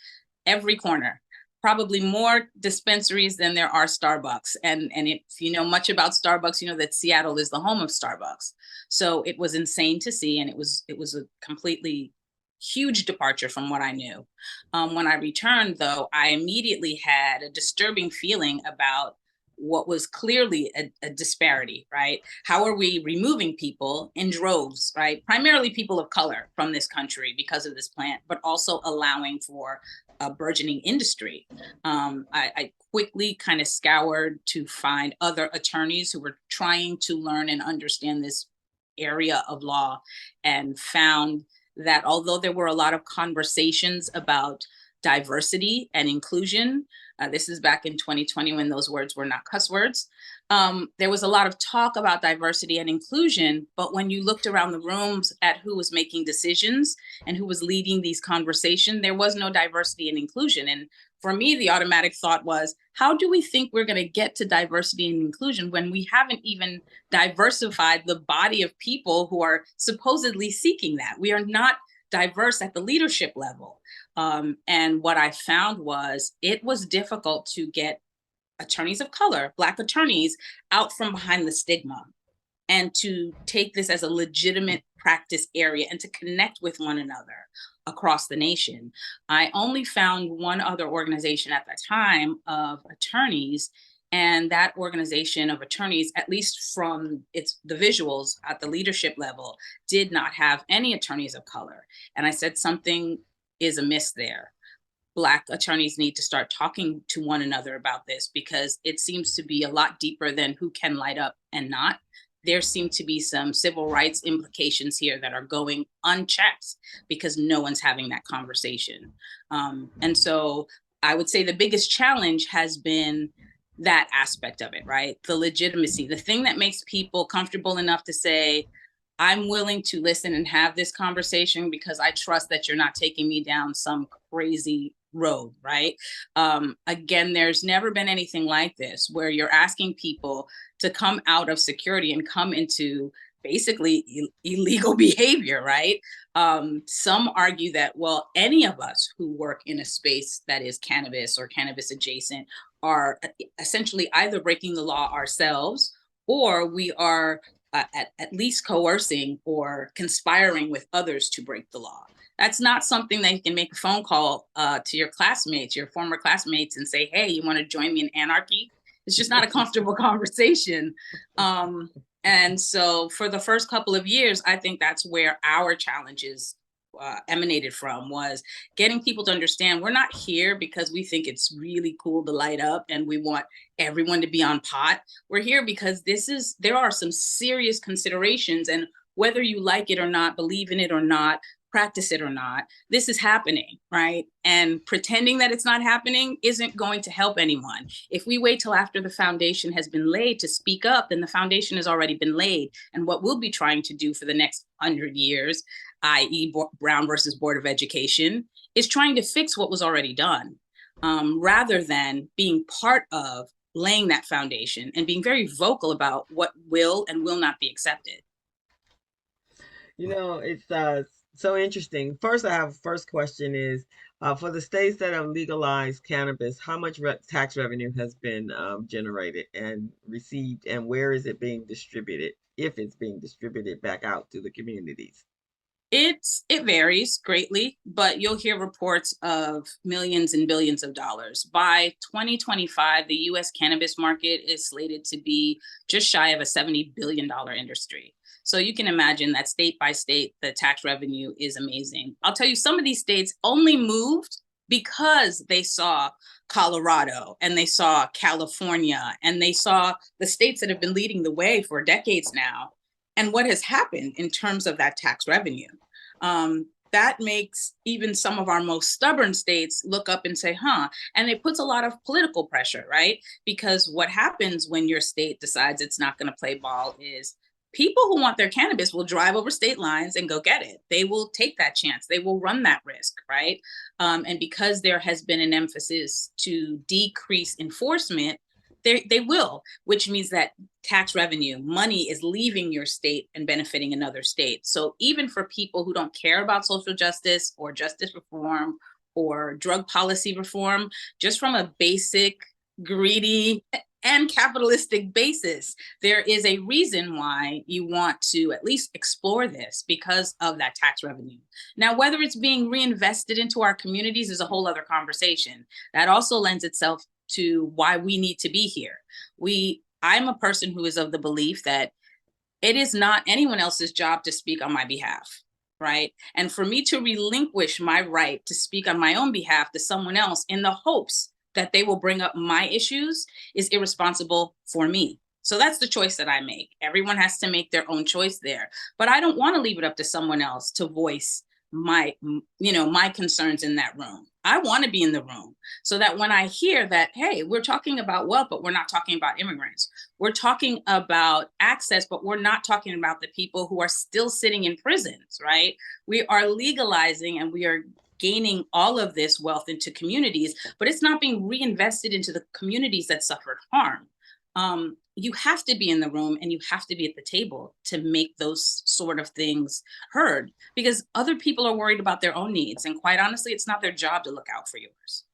Every corner, probably more dispensaries than there are Starbucks. And if you know much about Starbucks, you know that Seattle is the home of Starbucks. So it was insane to see, and it was a completely huge departure from what I knew. When I returned, though, I immediately had a disturbing feeling about what was clearly a disparity, right? How are we removing people in droves, right? Primarily people of color from this country because of this plant, but also allowing for a burgeoning industry. I quickly kind of scoured to find other attorneys who were trying to learn and understand this area of law, and found that although there were a lot of conversations about diversity and inclusion, this is back in 2020 when those words were not cuss words. There was a lot of talk about diversity and inclusion, but when you looked around the rooms at who was making decisions and who was leading these conversations, there was no diversity and inclusion. And for me, the automatic thought was, how do we think we're going to get to diversity and inclusion when we haven't even diversified the body of people who are supposedly seeking that? We are not diverse at the leadership level. And what I found was it was difficult to get attorneys of color, Black attorneys, out from behind the stigma, and to take this as a legitimate practice area and to connect with one another across the nation. I only found one other organization at the time of attorneys, and that organization of attorneys, at least from the visuals at the leadership level, did not have any attorneys of color. And I said, something is amiss there. Black attorneys need to start talking to one another about this, because it seems to be a lot deeper than who can light up and not. there seem to be some civil rights implications here that are going unchecked because no one's having that conversation. And so I would say the biggest challenge has been that aspect of it, right? The legitimacy, the thing that makes people comfortable enough to say, I'm willing to listen and have this conversation because I trust that you're not taking me down some crazy road, right? Again, there's never been anything like this where you're asking people to come out of security and come into basically illegal behavior, right? Some argue that, well, any of us who work in a space that is cannabis or cannabis adjacent are essentially either breaking the law ourselves or we are at least coercing or conspiring with others to break the law. That's not something that you can make a phone call to your classmates, your former classmates, and say, hey, you want to join me in anarchy? It's just not a comfortable conversation. And so for the first couple of years, I think that's where our challenges emanated from, was getting people to understand we're not here because we think it's really cool to light up and we want everyone to be on pot. We're here because there are some serious considerations, and whether you like it or not, believe in it or not, practice it or not, this is happening, right? And pretending that it's not happening isn't going to help anyone. If we wait till after the foundation has been laid to speak up, then the foundation has already been laid. And what we'll be trying to do for the next 100 years, i.e. Brown versus Board of Education, is trying to fix what was already done, rather than being part of laying that foundation and being very vocal about what will and will not be accepted. It's so interesting. First, I have first question is for the states that have legalized cannabis, how much tax revenue has been generated and received, and where is it being distributed, if it's being distributed back out to the communities? It varies greatly, but you'll hear reports of millions and billions of dollars. By 2025, the US cannabis market is slated to be just shy of a $70 billion industry. So you can imagine that state by state, the tax revenue is amazing. I'll tell you, some of these states only moved because they saw Colorado and they saw California and they saw the states that have been leading the way for decades now, and what has happened in terms of that tax revenue. That makes even some of our most stubborn states look up and say, huh, and it puts a lot of political pressure, right? Because what happens when your state decides it's not going to play ball is people who want their cannabis will drive over state lines and go get it. They will take that chance. They will run that risk, right? And because there has been an emphasis to decrease enforcement, they will, which means that tax revenue, money is leaving your state and benefiting another state. So even for people who don't care about social justice or justice reform or drug policy reform, just from a basic, greedy, and capitalistic basis, there is a reason why you want to at least explore this because of that tax revenue. Now, whether it's being reinvested into our communities is a whole other conversation. That also lends itself to why we need to be here. I'm a person who is of the belief that it is not anyone else's job to speak on my behalf, right? And for me to relinquish my right to speak on my own behalf to someone else in the hopes that they will bring up my issues is irresponsible for me. So that's the choice that I make. Everyone has to make their own choice there. But I don't want to leave it up to someone else to voice my concerns in that room. I want to be in the room so that when I hear that, hey, we're talking about wealth, but we're not talking about immigrants. We're talking about access, but we're not talking about the people who are still sitting in prisons, right? We are legalizing and we are gaining all of this wealth into communities, but it's not being reinvested into the communities that suffered harm. You have to be in the room and you have to be at the table to make those sort of things heard, because other people are worried about their own needs. And quite honestly, it's not their job to look out for yours.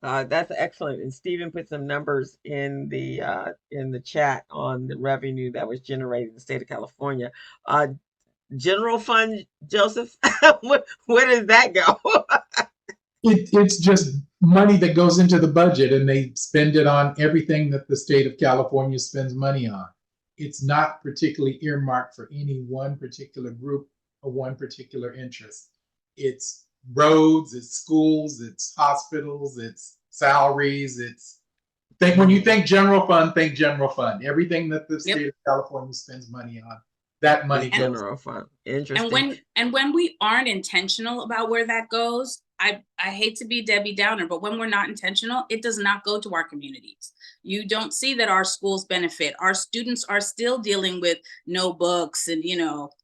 That's excellent. And Stephen put some numbers in the chat on the revenue that was generated in the state of California. General fund, Joseph, where does that go? It's just money that goes into the budget, and they spend it on everything that the state of California spends money on. It's not particularly earmarked for any one particular group or one particular interest. It's roads, it's schools, it's hospitals, it's salaries, it's When you think general fund, think general fund. Everything that the state of California spends money on, that money goes. General fund. Interesting. And when we aren't intentional about where that goes, I hate to be Debbie Downer, but when we're not intentional, it does not go to our communities. You don't see that our schools benefit. Our students are still dealing with no books and,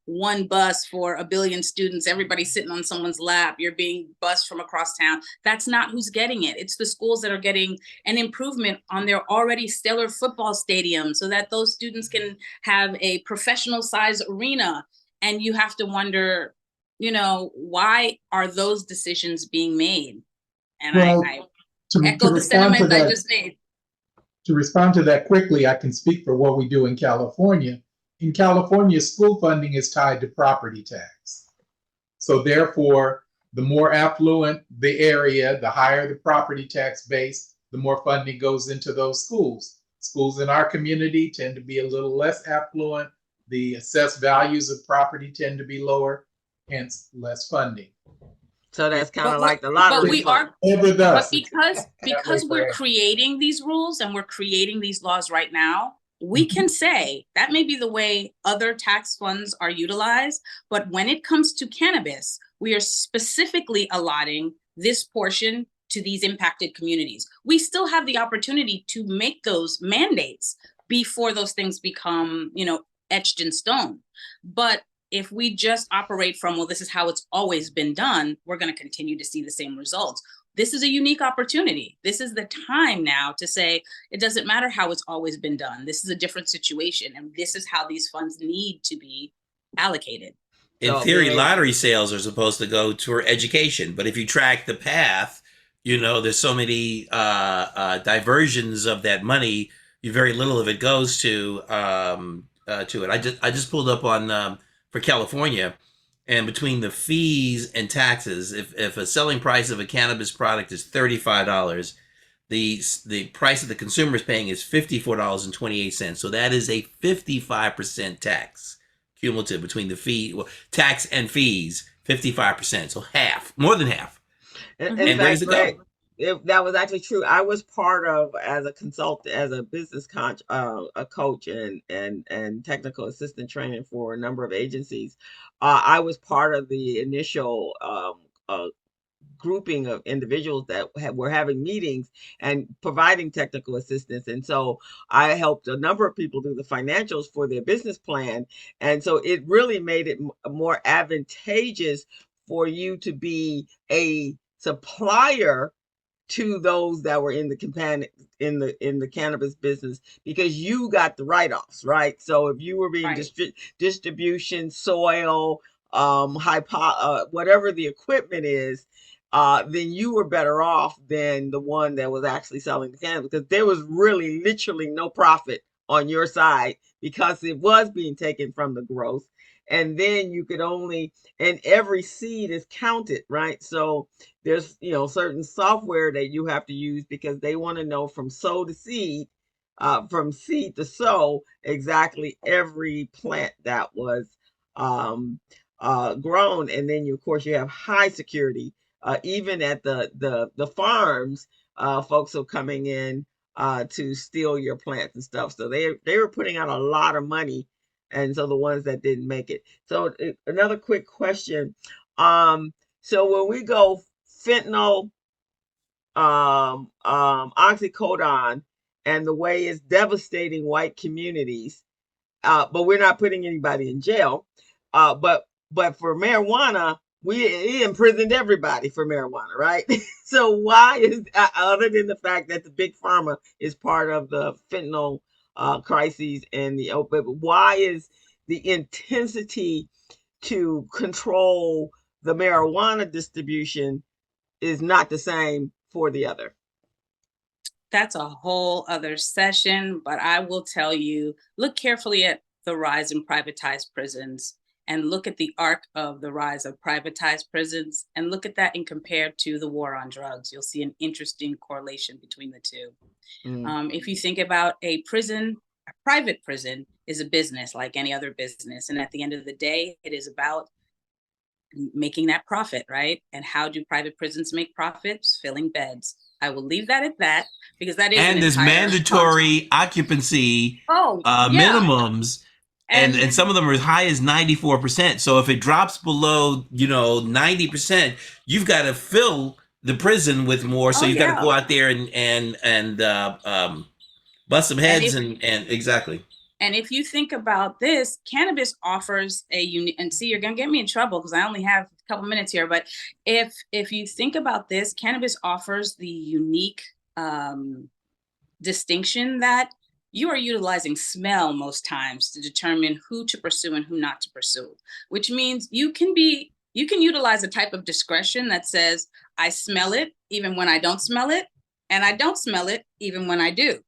one bus for 1 billion students, everybody sitting on someone's lap, you're being bused from across town. That's not who's getting it. It's the schools that are getting an improvement on their already stellar football stadium so that those students can have a professional size arena. And you have to wonder, why are those decisions being made? And I echo the sentiments I just made. To respond to that quickly, I can speak for what we do in California. In California, school funding is tied to property tax. So therefore, the more affluent the area, the higher the property tax base, the more funding goes into those schools. Schools in our community tend to be a little less affluent. The assessed values of property tend to be lower, hence less funding. So that's kind of like the lottery. But because we're creating these rules and we're creating these laws right now, we can say that may be the way other tax funds are utilized. But when it comes to cannabis, we are specifically allotting this portion to these impacted communities. We still have the opportunity to make those mandates before those things become, etched in stone. But if we just operate from, well, this is how it's always been done, we're going to continue to see the same results. This is a unique opportunity. This is the time now to say, it doesn't matter how it's always been done. This is a different situation. And this is how these funds need to be allocated. In theory, lottery sales are supposed to go toward education. But if you track the path, there's so many diversions of that money. Very little of it goes to it. I just pulled up on for California, and between the fees and taxes, if a selling price of a cannabis product is $35, the price that the consumer is paying is $54.28. So that is a 55% tax cumulative between the tax and fees, 55%. So half, more than half. And where does it go? That was actually true. I was part of, as a consultant, as a business a coach and technical assistant training for a number of agencies. I was part of the initial grouping of individuals that were having meetings and providing technical assistance. And so I helped a number of people do the financials for their business plan. And so it really made it more advantageous for you to be a supplier to those that were in the cannabis business, because you got the write-offs, right? So if you were being distribution, soil, whatever the equipment is, then you were better off than the one that was actually selling the cannabis, because there was really literally no profit on your side because it was being taken from the growth. And then you could and every seed is counted, right? So there's, certain software that you have to use because they want to know from sow to seed, from seed to sow, exactly every plant that was grown. And then of course you have high security, even at the farms, folks are coming in to steal your plants and stuff. So they were putting out a lot of money. And so the ones that didn't make it. So another quick question. So when we go fentanyl, oxycodone, and the way it's devastating white communities, but we're not putting anybody in jail. But for marijuana, we imprisoned everybody for marijuana, right? So why is, other than the fact that the big pharma is part of the fentanyl crises and the opioid, but why is the intensity to control the marijuana distribution is not the same for the other? That's a whole other session, but I will tell you, look carefully at the rise in privatized prisons and look at the arc of the rise of privatized prisons and look at that and compare to the war on drugs. You'll see an interesting correlation between the two. If you think about a private prison is a business like any other business. And at the end of the day, it is about making that profit, right? And how do private prisons make profits? Filling beds. I will leave that at that because that is an And there's entire mandatory occupancy Oh, yeah. minimums, and some of them are as high as 94%. So if it drops below, 90%, you've got to fill the prison with more. So Oh, you've got to yeah. go out there and bust some And heads if and exactly. And if you think about this, cannabis offers a unique, and see, you're gonna get me in trouble because I only have a couple minutes here, but if you think about this, cannabis offers the unique distinction that you are utilizing smell most times to determine who to pursue and who not to pursue, which means you can utilize a type of discretion that says, I smell it even when I don't smell it, and I don't smell it even when I do.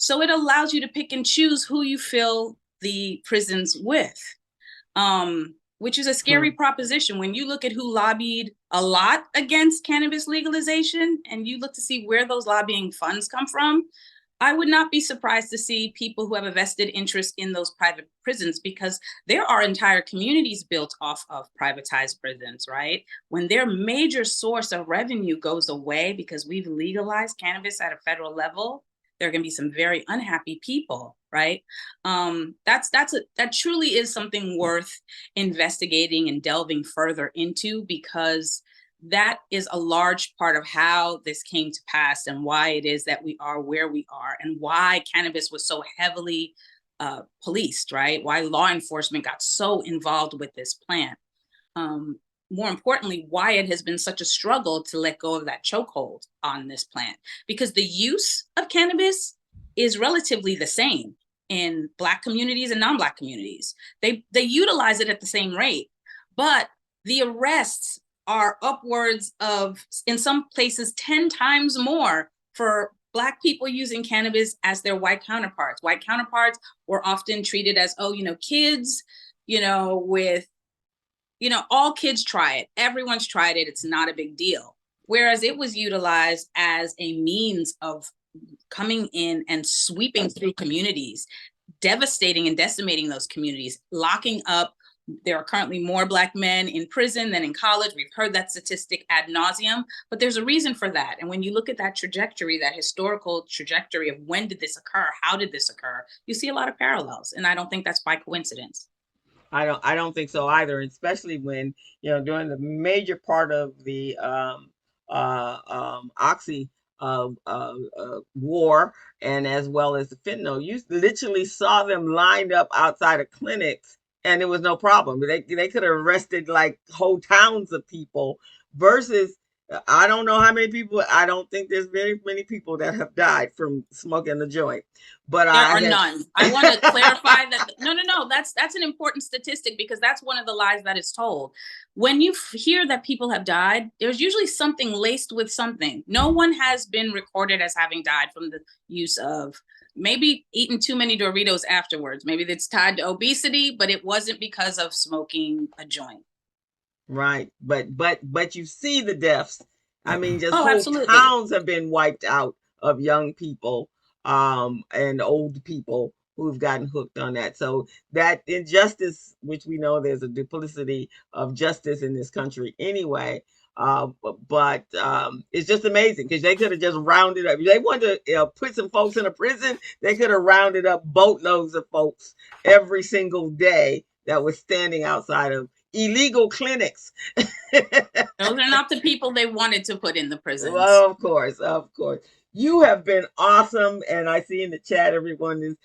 So it allows you to pick and choose who you fill the prisons with, which is a scary proposition. When you look at who lobbied a lot against cannabis legalization and you look to see where those lobbying funds come from, I would not be surprised to see people who have a vested interest in those private prisons, because there are entire communities built off of privatized prisons, right? When their major source of revenue goes away because we've legalized cannabis at a federal level, there are going to be some very unhappy people, right? That truly is something worth investigating and delving further into, because that is a large part of how this came to pass and why it is that we are where we are, and why cannabis was so heavily policed, right? Why law enforcement got so involved with this plant. More importantly, why it has been such a struggle to let go of that chokehold on this plant, because the use of cannabis is relatively the same in Black communities and non-Black communities. They utilize it at the same rate, but the arrests are upwards of, in some places, 10 times more for Black people using cannabis as their white counterparts. White counterparts were often treated as, kids, with all kids try it. Everyone's tried it. It's not a big deal. Whereas it was utilized as a means of coming in and sweeping through communities, devastating and decimating those communities, locking up. There are currently more Black men in prison than in college. We've heard that statistic ad nauseum, but there's a reason for that. And when you look at that trajectory, that historical trajectory of when did this occur, how did this occur, you see a lot of parallels. And I don't think that's by coincidence. I don't think so either, especially when, during the major part of the Oxy war, and as well as the fentanyl, you literally saw them lined up outside of clinics, and it was no problem. They could have arrested like whole towns of people, versus I don't know how many people. I don't think there's very many people that have died from smoking the joint. But there are none. I want to clarify that. No. That's an important statistic, because that's one of the lies that is told. When you hear that people have died, there's usually something laced with something. No one has been recorded as having died from the use of, maybe eating too many Doritos afterwards. Maybe that's tied to obesity, but it wasn't because of smoking a joint. Right. But you see the deaths. I mean, just whole absolutely. towns have been wiped out of young people and old people who've gotten hooked on that. So that injustice, which we know there's a duplicity of justice in this country anyway. But it's just amazing, because they could have just rounded up. If they wanted to put some folks in a prison, they could have rounded up boatloads of folks every single day that was standing outside of illegal clinics. Those are not the people they wanted to put in the prisons. Well, of course. You have been awesome, and I see in the chat everyone is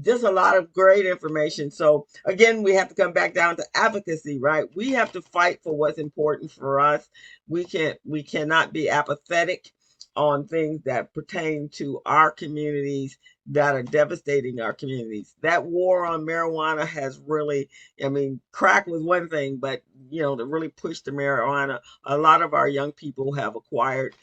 just a lot of great information. So again, we have to come back down to advocacy, right? We have to fight for what's important for us. We cannot be apathetic on things that pertain to our communities that are devastating our communities. That war on marijuana has really, crack was one thing, but to really push the marijuana, a lot of our young people have acquired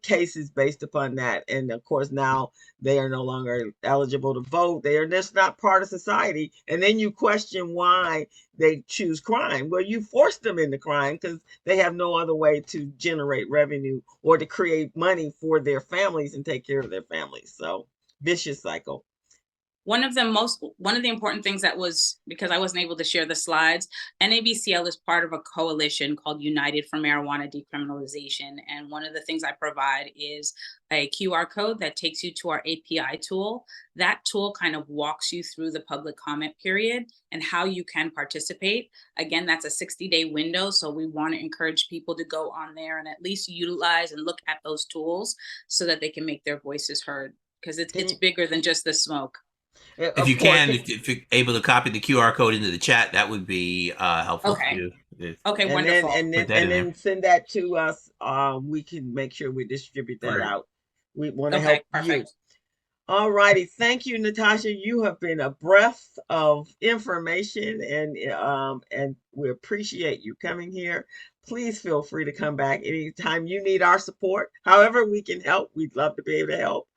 cases based upon that. And of course, now they are no longer eligible to vote. They are just not part of society. And then you question why they choose crime. Well, you force them into crime because they have no other way to generate revenue or to create money for their families and take care of their families. So vicious cycle. One of the important things that was, because I wasn't able to share the slides, NABCL is part of a coalition called United for Marijuana Decriminalization. And one of the things I provide is a QR code that takes you to our API tool. That tool kind of walks you through the public comment period and how you can participate. Again, that's a 60-day window. So we want to encourage people to go on there and at least utilize and look at those tools so that they can make their voices heard, because it's bigger than just the smoke. If you can, if you're able to copy the QR code into the chat, that would be helpful too. Okay, and wonderful. then send that to us. We can make sure we distribute that out. We want to help you. All righty. Thank you, Natacha. You have been a breath of information, and we appreciate you coming here. Please feel free to come back anytime you need our support. However we can help, we'd love to be able to help.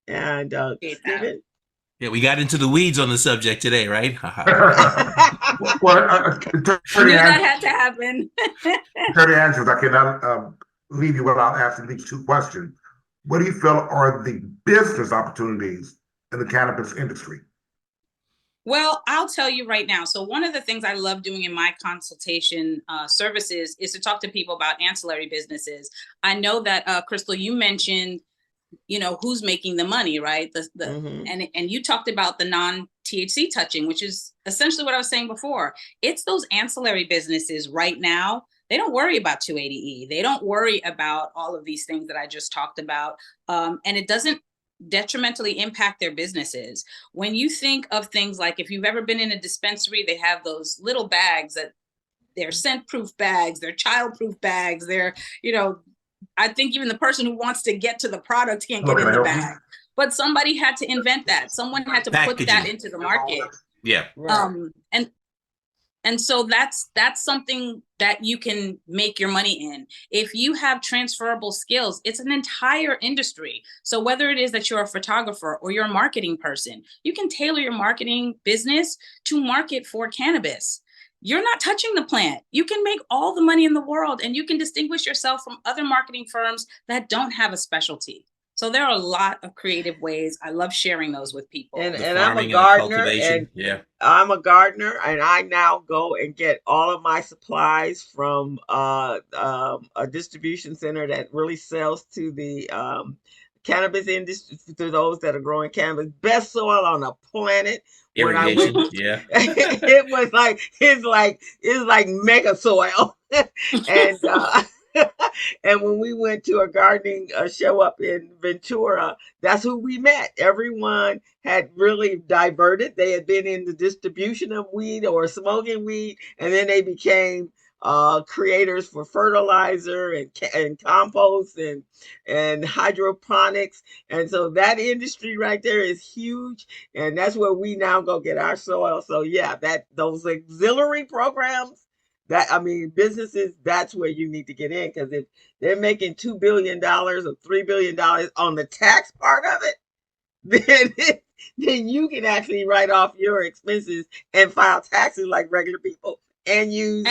And Stephen? Yeah, we got into the weeds on the subject today, right? Well, I knew that had to happen. Attorney Andrews, I cannot leave you without asking these two questions. What do you feel are the business opportunities in the cannabis industry? Well, I'll tell you right now. So one of the things I love doing in my consultation services is to talk to people about ancillary businesses. I know that, Crystal, you mentioned, who's making the money, right? And you talked about the non-THC touching, which is essentially what I was saying before. It's those ancillary businesses right now. They don't worry about 280E. They don't worry about all of these things that I just talked about. And it doesn't detrimentally impact their businesses. When you think of things like, if you've ever been in a dispensary, they have those little bags that they're scent-proof bags, they're child-proof bags, they're, I think even the person who wants to get to the product can't get in the bag. But somebody had to invent that. Someone had to put that into the market. Yeah. And so that's something that you can make your money in. If you have transferable skills, it's an entire industry. So whether it is that you're a photographer or you're a marketing person, you can tailor your marketing business to market for cannabis. You're not touching the plant. You can make all the money in the world, and you can distinguish yourself from other marketing firms that don't have a specialty. So there are a lot of creative ways. I love sharing those with people. And I'm a gardener, I'm a gardener, and I now go and get all of my supplies from a distribution center that really sells to the cannabis industry, to those that are growing cannabis. Best soil on the planet. When I went, it's like mega soil. And and when we went to a gardening show up in Ventura, that's who we met. Everyone had really diverted. They had been in the distribution of weed or smoking weed, and then they became creators for fertilizer and compost and hydroponics. And so that industry right there is huge, and that's where we now go get our soil. So yeah, those auxiliary programs, businesses, that's where you need to get in, because if they're making $2 billion or $3 billion on the tax part of it, then you can actually write off your expenses and file taxes like regular people and use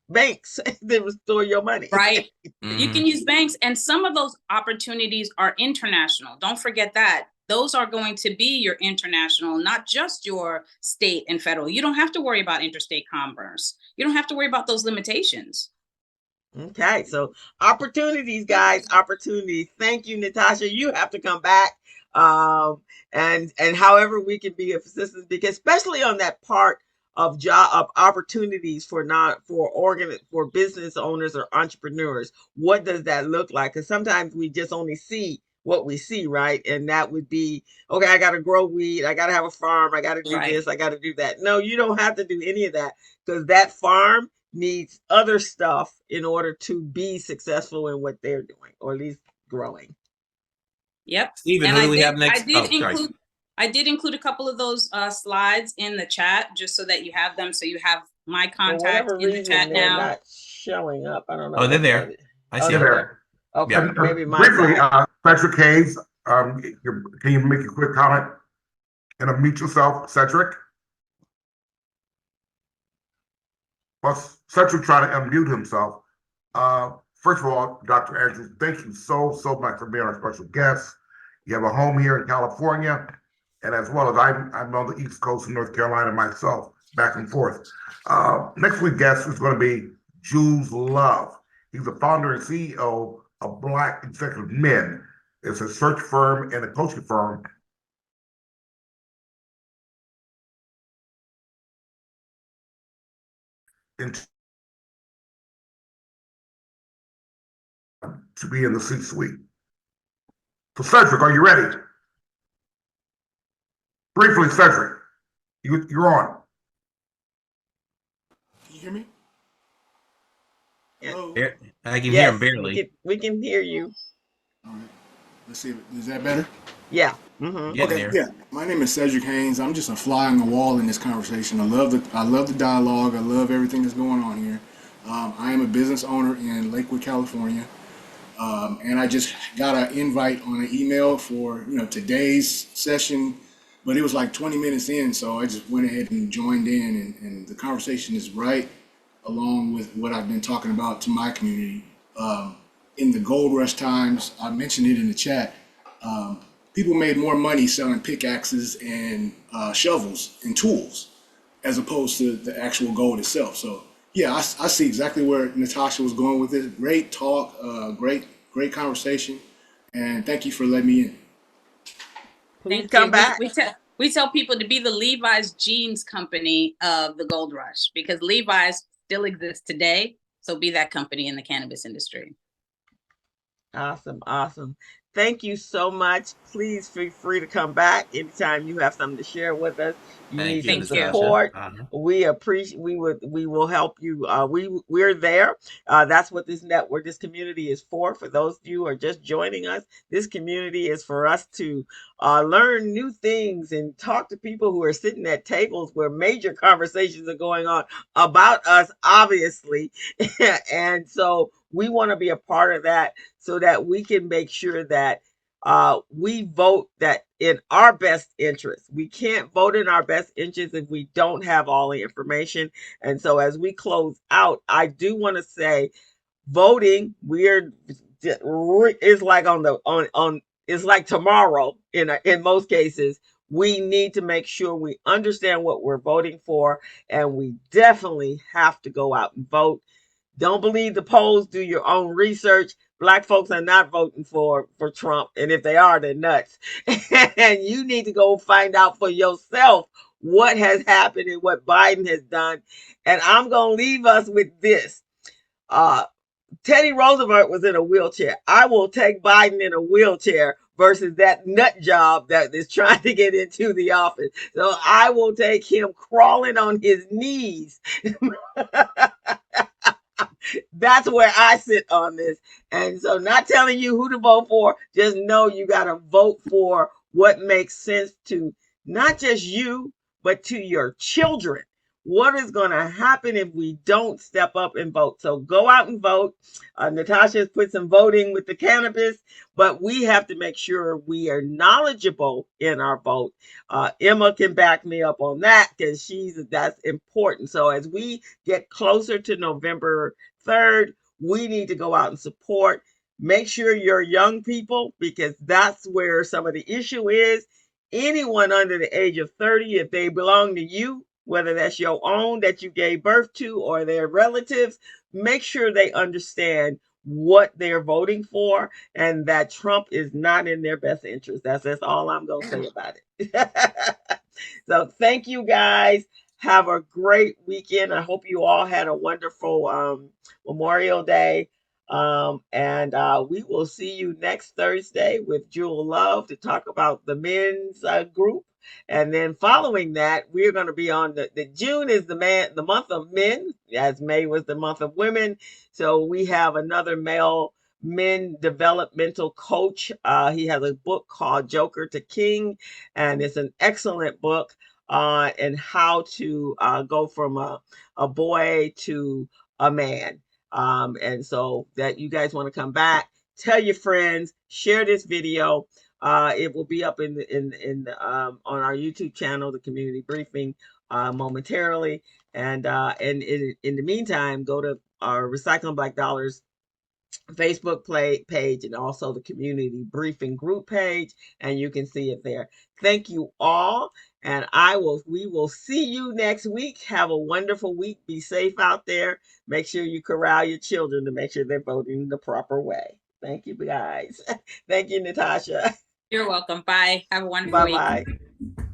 banks to restore your money. Right. You can use banks, and some of those opportunities are international. Don't forget that. Those are going to be your international, not just your state and federal. You don't have to worry about interstate commerce. You don't have to worry about those limitations. Okay, so opportunities, guys, opportunities. Thank you, Natacha. You have to come back, and however we can be of assistance, because especially on that part of opportunities for business owners or entrepreneurs. What does that look like? Because sometimes we just only see what we see, right? And that would be, okay, I got to grow weed, I got to have a farm, I got to do this, I got to do that. No, you don't have to do any of that, because that farm needs other stuff in order to be successful in what they're doing, or at least growing. Yep. Stephen, who do we have next? I did include a couple of those slides in the chat, just so that you have them. So you have my contact in the chat now. They're not showing up. I don't know. Oh, they're there. I see them there. Okay, yeah. Maybe briefly, Cedric Hayes, can you make a quick comment and unmute yourself, Cedric? Well, Cedric trying to unmute himself. First of all, Dr. Andrews, thank you so much for being our special guest. You have a home here in California. and as well as I'm on the East Coast of North Carolina myself, back and forth. Next week's guest is going to be Jules Love. He's the founder and CEO of Black Executive Men. It's a search firm and a coaching firm to be in the C-suite. So Cedric, are you ready? Briefly, Cedric, you're on. Can you hear me? Yeah. Hello? I can hear Yes, him barely. we can hear you. All right. Let's see. Is that better? Yeah. Mm-hmm. Getting Okay. there. Yeah. My name is Cedric Haynes. I'm just a fly on the wall in this conversation. I love the dialogue. I love everything that's going on here. I am a business owner in Lakewood, California. And I just got an invite on an email for today's session, but it was like 20 minutes in, so I just went ahead and joined in, and the conversation is right along with what I've been talking about to my community. In the gold rush times, I mentioned it in the chat. People made more money selling pickaxes and shovels and tools as opposed to the actual gold itself. So yeah, I see exactly where Natasha was going with it. Great talk, great conversation, and thank you for letting me in. Please Thank come you. back. We tell people to be the Levi's jeans company of the gold rush, because Levi's still exists today. So be that company in the cannabis industry. Awesome. Awesome. Thank you so much. Please feel free to come back anytime you have something to share with us. You Thank need you, some Thank you. Natasha. support. We appreciate, we will help you. We're there. That's what this network, this community is for. For those of you who are just joining us, this community is for us to learn new things and talk to people who are sitting at tables where major conversations are going on about us, obviously. And so we want to be a part of that so that we can make sure that we vote that in our best interest. We can't vote in our best interest if we don't have all the information. And so as we close out, I do want to say voting, it's like it's like tomorrow in most cases. We need to make sure we understand what we're voting for, and we definitely have to go out and vote. Don't believe the polls, do your own research. Black folks are not voting for Trump, and if they are, they're nuts. And you need to go find out for yourself what has happened and what Biden has done. And I'm going to leave us with this. Teddy Roosevelt was in a wheelchair. I will take Biden in a wheelchair versus that nut job that is trying to get into the office. So I will take him crawling on his knees. That's where I sit on this. And so, not telling you who to vote for, just know you got to vote for what makes sense to not just you, but to your children. What is going to happen if we don't step up and vote? So go out and vote. Natasha has put some voting with the cannabis, but we have to make sure we are knowledgeable in our vote. Emma can back me up on that because that's important. So as we get closer to November 3rd, we need to go out and support. Make sure you're young people, because that's where some of the issue is. Anyone under the age of 30, if they belong to you, whether that's your own that you gave birth to or their relatives, make sure they understand what they're voting for and that Trump is not in their best interest. That's all I'm going to say about it. So thank you guys. Have a great weekend. I hope you all had a wonderful Memorial Day. And we will see you next Thursday with Jewel Love to talk about the men's group. And then following that, we're going to be on the June is the month of men, as May was the month of women. So we have another male men developmental coach. He has a book called Joker to King, and it's an excellent book and how to go from a boy to a man. And so that you guys want to come back, tell your friends, share this video. It will be up in on our YouTube channel, the Community Briefing, momentarily. And in the meantime, go to our Recycling Black Dollars Facebook page and also the community briefing group page, and you can see it there. Thank you all, and we will see you next week. Have a wonderful week. Be safe out there. Make sure you corral your children to make sure they're voting the proper way. Thank you, guys. Thank you, Natasha. You're welcome. Bye. Have a wonderful Bye week. bye.